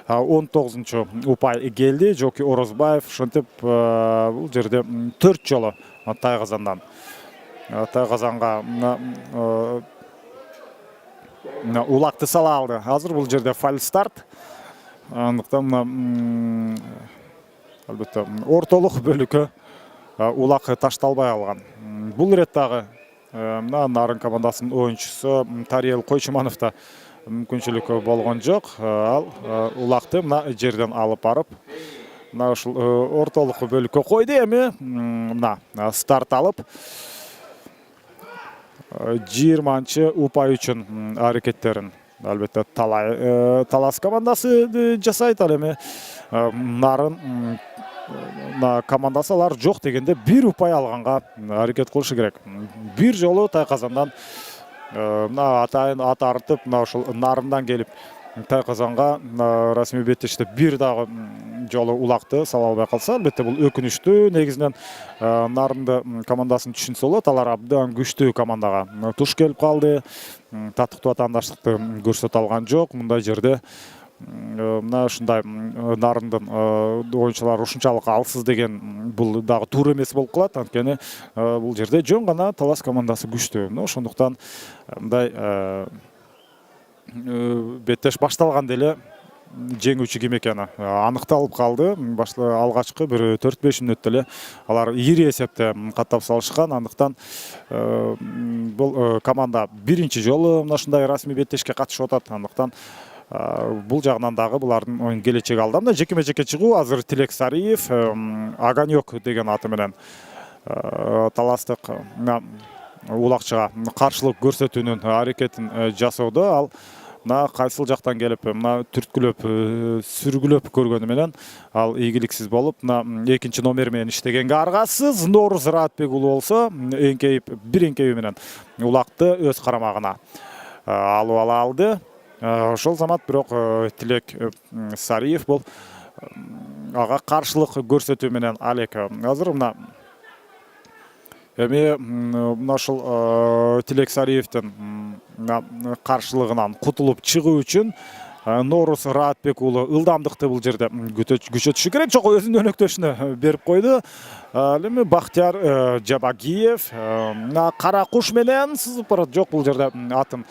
S2: 19-чу упай келди. Жоки Орозбаев ошентип бул жерде 4 жолу Тайқазандан Тайқазанга улакты сала алды. Азыр бул жерде фаль старт. Андыктан албетте ортолук бөлүккө улак ташталбай алган. Бул рет дагы Нарын командасынын оюнчусу Тариел Койчумановда мүмкүнчүлүк болгон жок. Ал улакты мына жерден алып барып, мына ушул ортолук бөлүккө койду. Эми мына старт алып 20-чы упай үчүн аракеттерин албетте Талас командасы жасайт. Ал эми Нарын командасы алар жок дегенде бир упай алганга аракет кылышы керек. Бир жолу Тайқазандан атайын ат артып, ошол Нарындан келип Тайқазанга расмий беттеште бир дагы жолу улакты сала албай калса, албетте бул өкүнүчтүү. Негизинен Нарынды командасын түшүнсө болот. Алар абдан күчтүү командага туш келип калды. Татыктуу атаандаштыкты көрсөтө алган жок. Мындай жерде мына ушундай Нарындын оюнчулары ушунчалык алсыз деген бул дагы туура эмес болуп калат. Анткени бул жерде жөн гана Талас командасы күчтүү. Ошондуктан мындай беттеш башталган деле жеңүүчү ким экени аныкталып калды. Алгачкы бир 4-5 мүнөттө эле алар ири эсепте каттап салышкан. Андыктан бул команда биринчи жолу мына ушундай расмий беттешке катышып атат. Андыктан бул жагынан дагы булардын оюн келечеги алда. Мына жекеме-жеке чыгуу азыр Тилек Сариев Аганёк деген аты менен таластык улакчыга каршылык көрсөтүүнүн аракетин жасоодо. Ал мына кайсыл жактан келип мына түрткүлөп сүргүлөп көргөнү менен ал ийгиликсиз болуп, мына экинчи номер менен иштегенге аргасыз. Нооруз Раатбек уулу болсо бир эңкеби менен улакты өз карамагына алып ала алды. Ошол замат бирок Тилек Сариев бул ага каршылык көрсөтүү менен алек. Азыр мына эми мына ушул Тилек Сариевдин каршылыгынан кутулуп чыгуу үчүн Норус Раатбек уулу ылдамдыкты бул жерде күчөтүшү керек. Жок, өзүнүн өнөктөшүнө берип койду. Эми Бахтияр Жабагиев кара куш менен сызып барат. Жок, бул жерде атын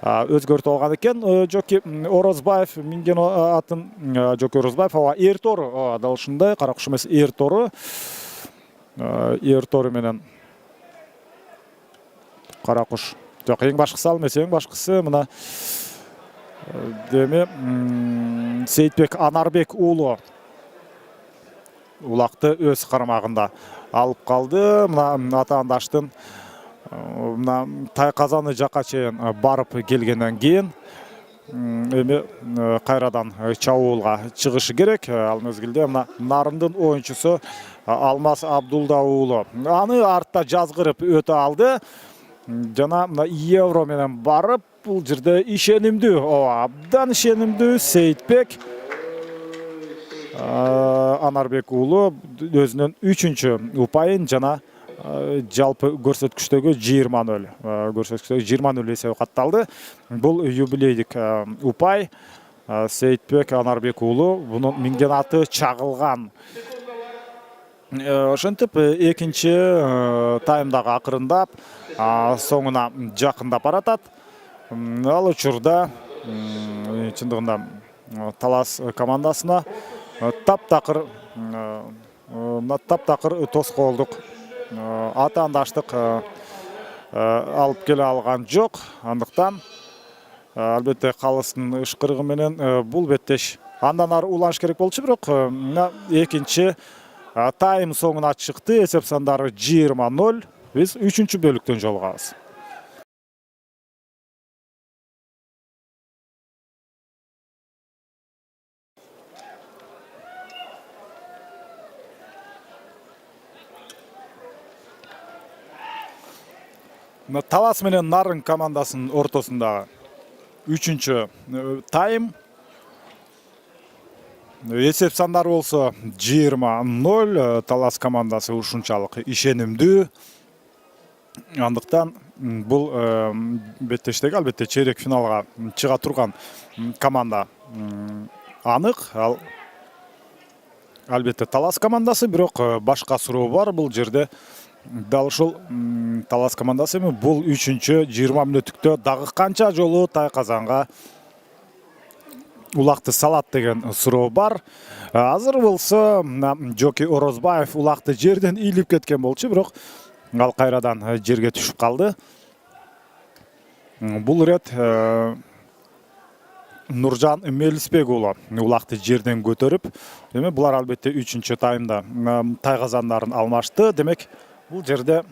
S2: өзгөртүп алган экен. Жоки Орозбаев минген атын Жоки Орозбаев эр тору дал ушундай, кара куш эмес, эр тору менен кара куш. Жок, эң башкысы ал эмес, эң башкысы мына деме Сейитбек Анарбек уулу улакты өз кармагында алып калды. Мына атаандаштын мына Тайказаны жака чейин барып келгенден кийин эми кайрадан чабуулга чыгышы керек. Ал мезгилде мына Нарындын оюнчусу Алмаз Абдулда уулу аны артта жазгырып өтө алды. Жана мына евро менен барып бул жерде ишенимдүү, абдан ишенимдүү Сейитбек Анарбек уулу өзүнүн 3-чү упайын жана жалпы көрсөткүчтөгү 20-0 эсеби катталды. Бул юбилейдик упай. Сейитбек Анарбек уулу бунун минген аты чагылган. Ошентип экинчи таймдагы акырындап соңуна жакындап баратат. Ал учурда чындыгында Талас командасына таптакыр тоскоолдук атаандаштык алып келе алган жок. Андыктан албетте Калыстын ышкырыгы менен бул беттеш андан ары уланыш керек болчу, бирок экинчи тайм соңуна чыкты. Эсеп сандары 20-0. Биз 3-чү бөлүктөн жолугабыз. Талас менен Нарын командасынын ортосундагы 3-чү тайм. Эсеп сандары болсо 20-0. Талас командасы ушунчалык ишенимдүү. Андыктан бул беттештеги албетте чейрек финалга чыга турган команда анык. Ал албетте Талас командасы, бирок башка суроо бар бул жерде. Дал ушул Талас командасы эми бул 3-чү 20 мүнөттүктө дагы канча жолу Тайказанга улакты салат деген суроо бар. Азыр болсо Жоки Орозбаев улакты жерден ийилип кеткен болчу, бирок ал кайрадан жерге түшүп калды. Бул ирет Нуржан Мелисбек уулу улакты жерден көтөрүп, эми булар албетте 3-чү таймда Тайказандарын алмашты. Демек, бул жерде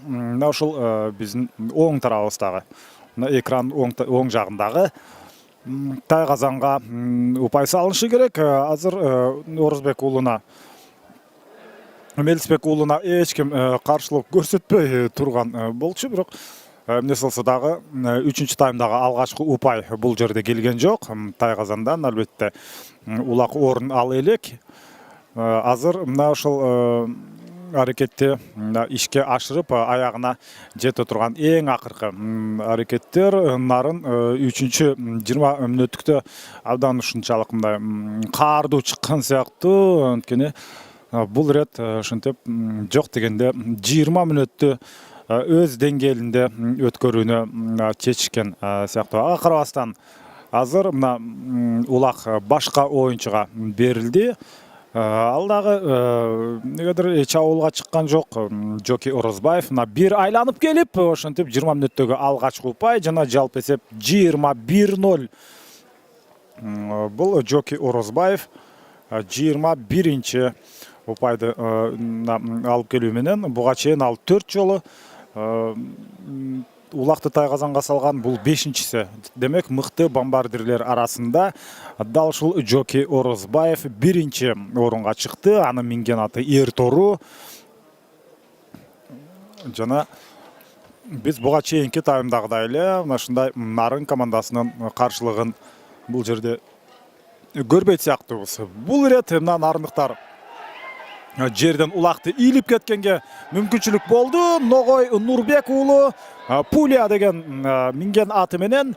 S2: ушул биздин оң тарабыбыздагы, экран оң жагындагы Тайказанга упай салышы керек. Азыр Орозбек уулуна, Мелисбек уулуна эч ким каршылык көрсөтпөй турган болчу, бирок эмне болсо дагы 3-чү таймдагы алгачкы упай бул жерде келген жок. Тайказандан албетте улак орун ал элек. Азыр мына ушул аракетти ишке ашырып аягына жете турган эң акыркы аракеттер Нарын 3-чү 20 мүнөттүктө абдан ушунчалык мындай каардуу чыккан сыяктуу. Анткени бул ирет ушинтип жок дегенде 20 мүнөттү өз деңгээлинде өткөрүүнү чечишкен сыяктуу. Ага карабастан азыр мына улак башка оюнчуга берилди. Ал дагы негедир чабуулга чыккан жок. Жоки Орозбаев бир айланып келип, ошентип 20 мүнөттөгү алгачкы упай жана жалпы эсеп 21-0. Бул Жоки Орозбаев 21-чи упайды алып келүү менен буга чейин ал 4 жолу улакты Тайказанга салган. Бул 5-чиси. Демек, мыкты бомбардирлер арасында дал ушул Жоки Орозбаев 1-чи орунга чыкты. Анын минген аты эр тору. Жана биз буга чейинки таймдагыдай эле ушундай Нарын командасынын каршылыгын бул жерде көрбөйт сыяктуубуз. Бул ирет нарындыктар жерден улакты ийилип кеткенге мүмкүнчүлүк болду. Ногой Нурбек уулу Пуля деген минген аты менен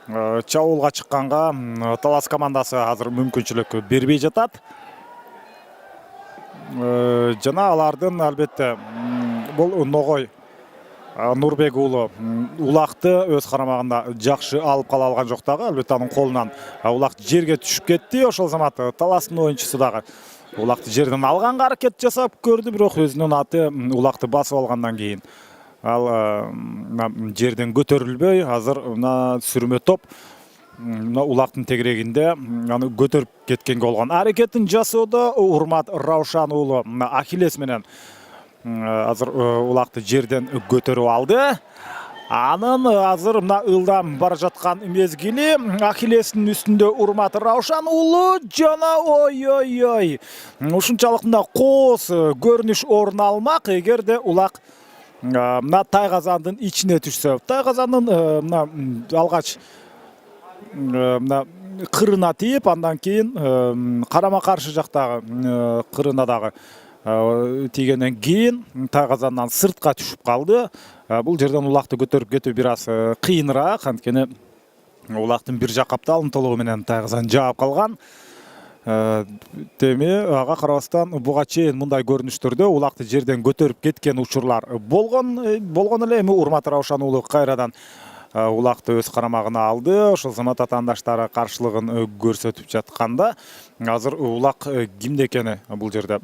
S2: чабуулга чыкканга Талас командасы азыр мүмкүнчүлүк бербей жатат. Жана алардын албетте бул Ногой Нурбек уулу улакты өз карамагында жакшы алып кала алган жок дагы. Албетте анын колунан улак жерге түшүп кетти. Ошол замат Таластын оюнчусу дагы улакты жерден алганга аракет жасап көрдү, бирок өзүнүн аты улакты басып алгандан кийин ал жерден көтөрүлбөй, азыр мына сүрмө топ улактын тегерегинде аны көтөрүп кеткенге болгон аракетин жасоодо Урмат Раушан уулу Ахиллес менен азыр улакты жерден көтөрүп алды. Анын азыр мына ылдам бара жаткан мезгили. Ахиллестин үстүндө Урмат Раушан уулу жана ой. Ушунчалык мына кооз көрүнүш орун алмак эгерде улак мына Тайгазандын ичине түшсө. Тайгазандын мына алгач мына кырына тийип, андан кийин карама каршы жактагы кырына дагы тийгенден кийин Тайгазандан сыртка түшүп калды. Бул жерден улакты көтөрүп кетүү бир аз кыйыныраак, анткени улактын бир жак капталын толугу менен Тайгазан жаап калган. Теми ага карабастан буга чейин мындай көрүнүштөрдө улакты жерден көтөрүп кеткен учурлар болгон эле. Эми Урмат Раушан уулу кайрадан улакты өз карамагына алды. Ошол замат атаандаштары каршылыгын көрсөтүп жатканда азыр улак кимде экени бул жерде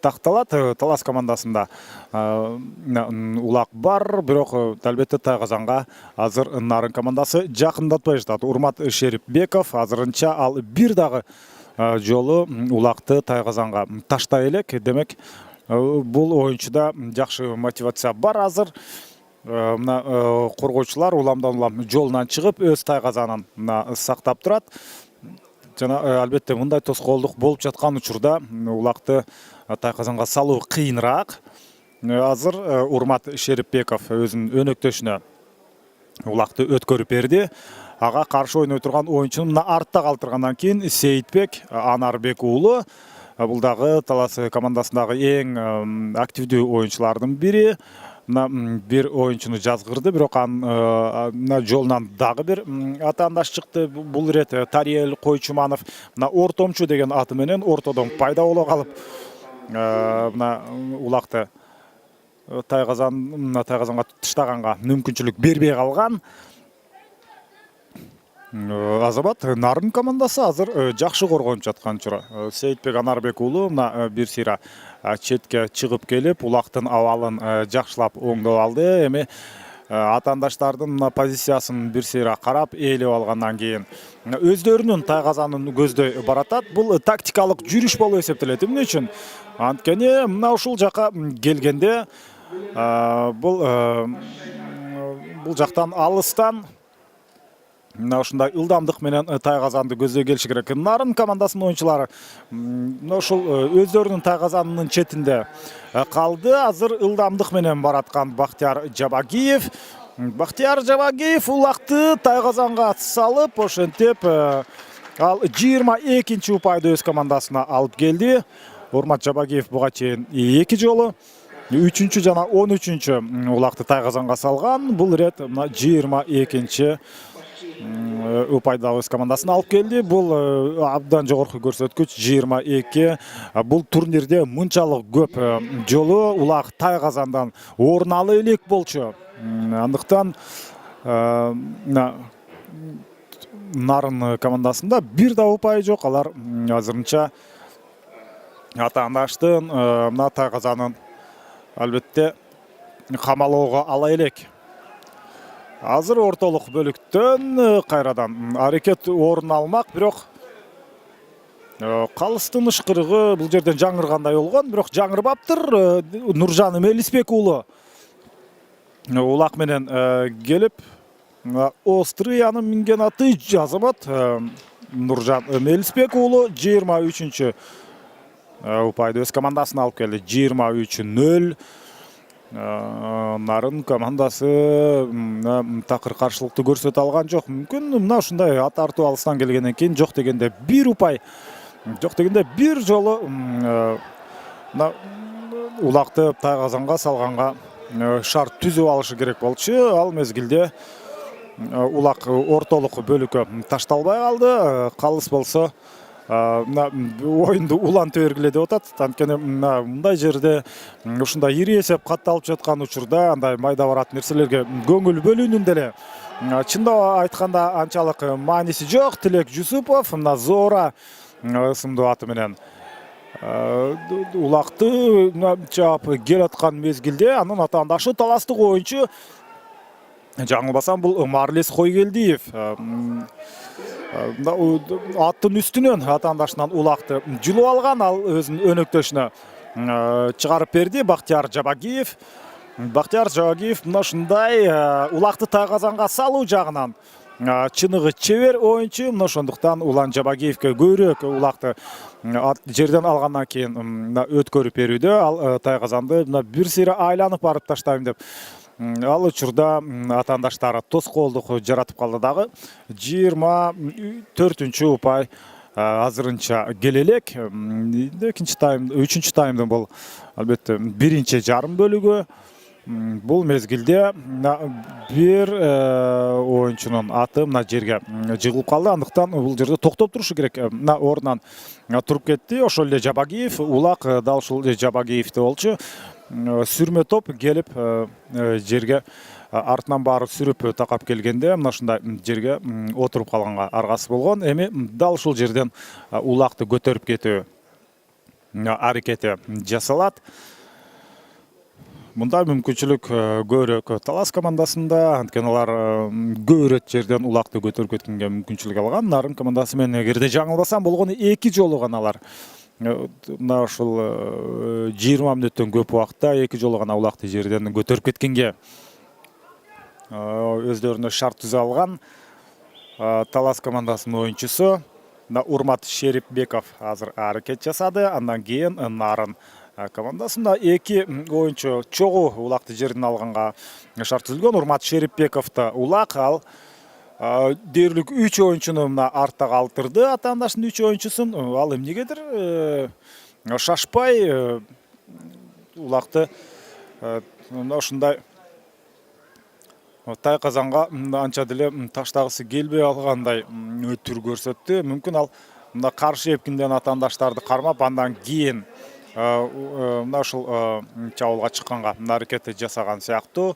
S2: такталат. Талас командасында улак бар, бирок албетте Тайгазанга азыр Нарын командасы жакындатпай жатат. Урмат Шерипбеков азырынча ал бир дагы жолу улакты Тайгазанга таштай элек. Демек бул оюнчуда жакшы мотивация бар. Азыр мына коргоочулар уламдан улам жолунан чыгып өз Тайгазанын сактап турат. Жана албетте мындай тоскоолдук болуп жаткан учурда улакты Тайгазанга салуу кыйыныраак. Азыр Урмат Шерипбеков өзүнүн өнөктөшүнө улакты өткөрүп берди. Ага каршы ойной турган оюнчуну мына артта калтыргандан кийин Сейитбек Анарбек уулу, бул дагы Талас командасындагы эң активдүү оюнчулардын бири. Бир оюнчуну жазгырды, бирок анын жолунан дагы бир атаандаш чыкты. Бул ирет Тариел Койчуманов мына ортомчу деген аты менен ортодон пайда боло калып мына улакты Тайгазанга тыштаганга мүмкүнчүлүк бербей калган. Азамат Нарын командасы азыр жакшы коргонуп жаткан чора. Сейитбек Анарбек уулу мына бир сыйра четке чыгып келип, улактын абалын жакшылап оңдоп алды. Эми атаандаштардын позициясын бир сыйра карап, ээлеп алгандан кийин өздөрүнүн Тайгазанын көздөй баратат. Бул тактикалык жүрүш болуп эсептелет. Эмне үчүн? Анткени мына ушул жака келгенде бул жактан алыстан мына ушундай ылдамдык менен Тайгазанды көздөй келиши керек. Нарын командасынын оюнчулары мына ушул өздөрүнүн Тайгазанынын четинде калды. Азыр ылдамдык менен бараткан Бактияр Жабагиев. Бактияр Жабагиев улакты Тайгазанга салып, ошентип ал 22-нчи упайды өз командасына алып келди. Урмат Жабагиев буга чейин 2 жолу 3-чү жана 13-чү улакты Тайгазанга салган. Бул ирет 22-нчи упайда өз командасына алып келди. Бул абдан жогорку көрсөткүч 22. Бул турнирде мынчалык көп жолу улак Тайгазандан орун ала элек болчу. Андыктан Нарын командасында бир да упай жок. Алар азырынча атаандаштын мына Тайгазанын албетте камалоого ала элек. Азыр ортолук бөлүктөн кайрадан аракет орун алмак, бирок калыстын ышкырыгы бул жерден жаңыргандай болгон, бирок жаңырбаптыр. Нуржан Мелисбек уулу улак менен келип, острый анын минген аты Азамат Нуржан Мелисбек уулу 23-чү упайды өз командасына алып келди. 23-0. Нарын командасы такыр каршылыкты көрсөтө алган жок. Мүмкүн мына ушундай ат артуу алыстан келгенден кийин жок дегенде бир упай, жок дегенде бир жолу улакты Тайгазанга салганга шарт түзүп алышы керек болчу. Ал мезгилде улак ортолук бөлүккө ташталбай калды. Калыс болсо оюнду улантып бергиле деп атат. Анткени мындай жерде ушундай ири эсеп катталып жаткан учурда андай майда барат нерселерге көңүл бөлүүнүн деле чындап айтканда анчалык мааниси жок. Тилек Жусупов мына Зора ысымдуу аты менен улакты чаап келаткан мезгилде анын атаандашы таластык оюнчу, жаңылбасам бул Марлес Койгелдиев, аттын үстүнөн атаандашынан улакты жылып алган. Ал өзүнүн өнөктөшүнө чыгарып берди. Бактияр Жабагиев мына ушундай улакты тайказанга салуу жагынан чыныгы чебер оюнчу. Мына ошондуктан Улан Жабагиевке көбүрөөк улакты жерден алгандан кийин өткөрүп берүүдө. Ал тайказанды бир сыйра айланып барып таштайм деп ал учурда атаандаштары тоскоолдук жаратып калды дагы. 24-чү упай азырынча келе элек. Үчүнчү таймдын бул албетте биринчи жарым бөлүгү. Бул мезгилде бир оюнчунун аты жерге жыгылып калды. Андыктан бул жерде токтоп турушу керек. Ордунан туруп кетти. Ошол эле Жабагиев, улак дал ушул Жабагиевде болчу. Сүрмө топ келип жерге артынан баары сүрүп такап келгенде мына ушундай жерге отуруп калганга аргасы болгон. Эми дал ушул жерден улакты көтөрүп кетүү аракети жасалат. Мындай мүмкүнчүлүк көбүрөөк Талас командасында, анткени алар көбүрөөк жерден улакты көтөрүп кеткенге мүмкүнчүлүк алган. Нарын командасы менен эгерде жаңылбасам болгону 2 жолу гана алар мына ушул 20 мүнөттөн көп убакытта 2 жолу гана улакты жерден көтөрүп кеткенге өздөрүнө шарт түзө алган. Талас командасынын оюнчусу Урмат Шерипбеков азыр аракет жасады. Андан кийин Нарын командасында 2 оюнчу чогуу улакты жерден алганга шарт түзүлгөн. Урмат Шерипбековду улак ал дээрлик 3 оюнчуну артта калтырды. Атаандашынын 3 оюнчусун ал эмнегедир шашпай улакты ушундай тайказанга анча деле таштагысы келбей алгандай түр көрсөттү. Мүмкүн ал каршы эпкинден атаандаштарды кармап андан кийин мына ушул чабуулга чыкканга аракет жасаган сыяктуу.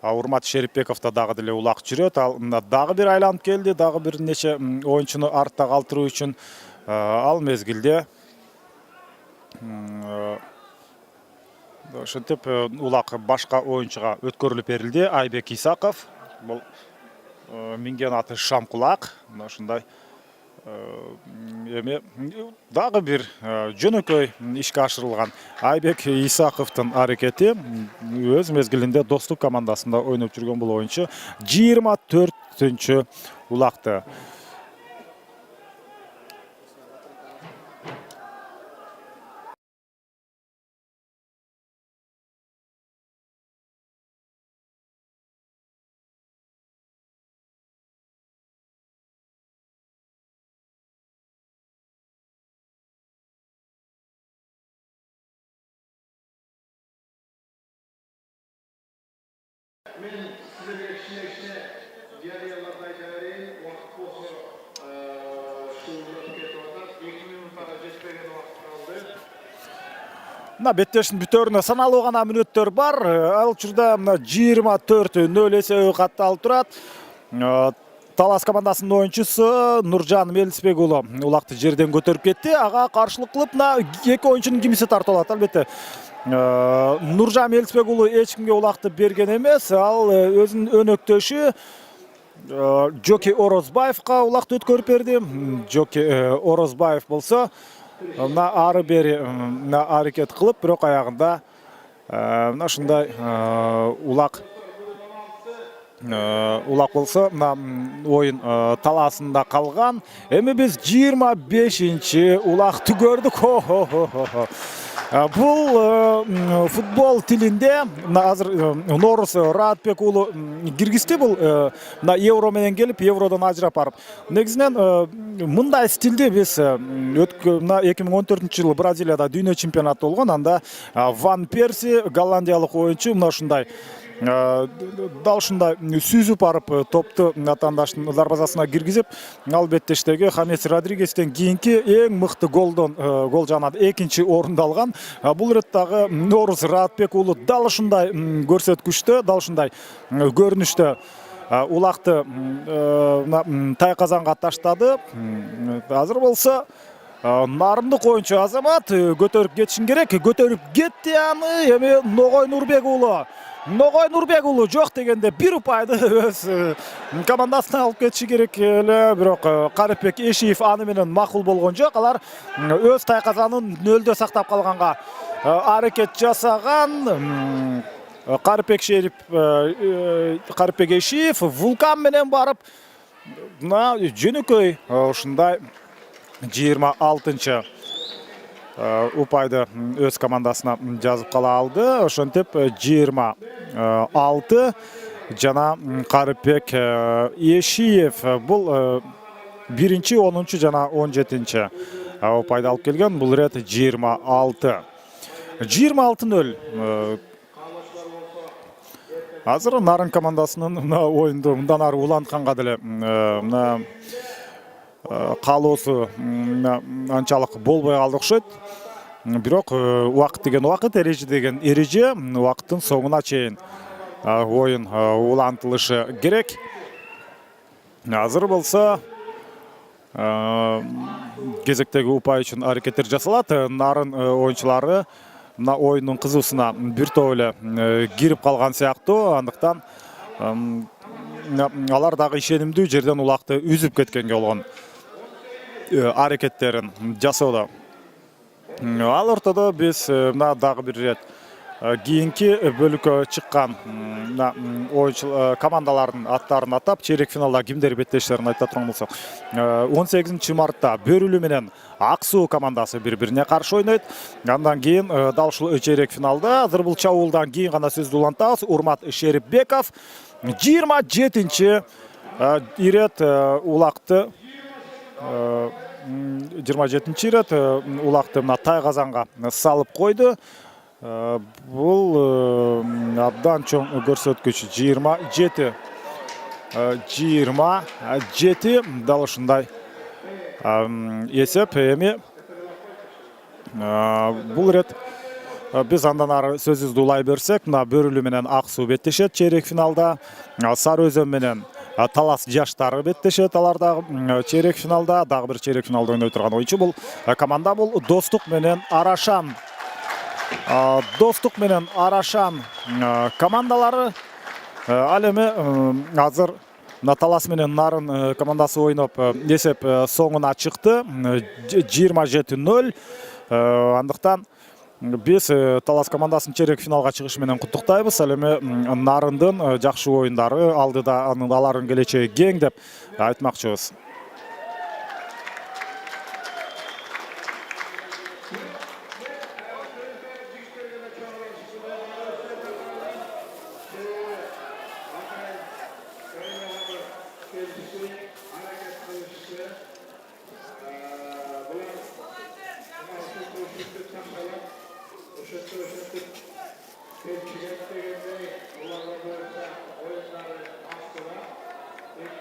S2: Урмат Шерипбековдо дагы деле улак жүрөт. Ал дагы бир айланып келди. Дагы бир нече оюнчуну артта калтыруу үчүн ал мезгилде ошентип улак башка оюнчуга өткөрүлүп берилди. Айбек Исаков, бул минген аты Шамкулак. Мына ушундай эми дагы бир жөнөкөй ишке ашырылган Айбек Исаковдун аракети. Өз мезгилинде Достук командасында ойноп жүргөн бул оюнчу 24-чү улакты
S3: Men sizlarga ishni jarayonlardan aytaverayim. Vaqt bo'lsa shu ketyapti. 2 minutga жетпеген vaqt qoldi.
S2: Мына беттештин бүтөрүнө саналуу гана мүнөттөр бар. Ал учурда 24-0 эсеби катталып турат. Талас командасынын оюнчусу Нуржан Мелисбек уулу улакты жерден көтөрүп кетти. Ага каршылык кылып мына 2 оюнчунун кимиси тартылат. Албетте Нуржан Мелисбек уулу эч кимге улакты берген эмес. Ал өзүнүн өнөктөшү Жоки Орозбаевга улакты өткөрүп берди. Жоки Орозбаев болсо мына ары бери аракет кылып, бирок аягында мына ушундай улак болсо мына оюн талаасында калган. Эми биз 25-чи улакты көрдүк. Бул футбол тилинде азыр Норус Раатбек уулу киргизди. Бул евро менен келип, евродон ажырап барып. Негизинен мындай стилди биз 2014-жылы Бразилияда дүйнө чемпионаты болгон. Анда Ван Перси голландиялык оюнчу мына ушундай дал ушундай сүзүп барып топту атаандаштын дарбазасына киргизип, албетте иштеги Хамес Родригестен кийинки эң мыкты гол жанат экинчи орунду алган. Бул ирет дагы Нооруз Раатбек уулу дал ушундай көрсөткүчтө, дал ушундай көрүнүштө улакты тайказанга таштады. Азыр болсо нарындык оюнчу Азамат көтөрүп кетишин керек. Көтөрүп кетти аны эми Ногой Нурбек уулу жок дегенде бир упайды өз командасына алып кетиши керек эле, бирок Карипбек Эшиев аны менен макул болгон жок. Алар өз тайказанын нөлдө сактап калганга аракет жасаган. Карипбек Эшиев Вулкан менен барып жөнөкөй ушундай 26-чы упайды өз командасына жазып кала алды. Ошентип 26 жана Карипбек Эшиев бул 1-чи, 10-чу жана 17-чи упайды алып келген. Бул рет 26. 26-0. Азыр Нарын командасынын оюнду мындан ары улантканга деле каалоосу анчалык болбой калды окшойт. Бирок убакыт деген убакыт, эреже деген эреже, убакыттын соңуна чейин оюн улантылышы керек. Азыр болсо кезектеги упай үчүн аракеттер жасалат. Нарын оюнчулары мына оюндун кызуусуна бир топ эле кирип калган сыяктуу. Андыктан алар дагы ишенимдүү жерден улакты үзүп кеткенге болгон аракеттерин жасоодо. Ал ортодо биз мына дагы бир рет кийинки бөлүккө чыккан оюнчу командалардын аттарын атап, чейрек финалда кимдер беттештерин айта турган болсок, 18 мартта Бөрүлү менен Ак Суу командасы бири-бирине каршы ойнойт. Андан кийин дал ушул чейрек финалда азыр бул чабуулдан кийин гана сөздү улантабыз. Урмат Шерипбеков 27-чи ирет улакты 27-чи ирет улакты мына Тайказанга салып койду. Бул абдан чоң көрсөткүч. 27 дал ушундай эсеп. Эми бул рет биз андан ары сөзүбүздү улай берсек, мына Бөрүлү менен Ак Суу беттешет чейрек финалда. Сары Өзөн менен Талас жаштары беттешет. Алар дагы чейрек финалда, дагы бир чейрек финалда ойной турган оюнчу. Бул команда бул Достук менен Арашан. Достук менен Арашан командалары. Ал эми азыр Талас менен Нарын командасы ойноп эсеп соңуна чыкты. 27-0. Андыктан биз Талас командасын чейрек финалга чыгышы менен куттуктайбыз. Ал эми Нарындын жакшы оюндары алдыда, алардын келечеги кең деп айтмакчыбыз.
S3: Oyunları aslında ilk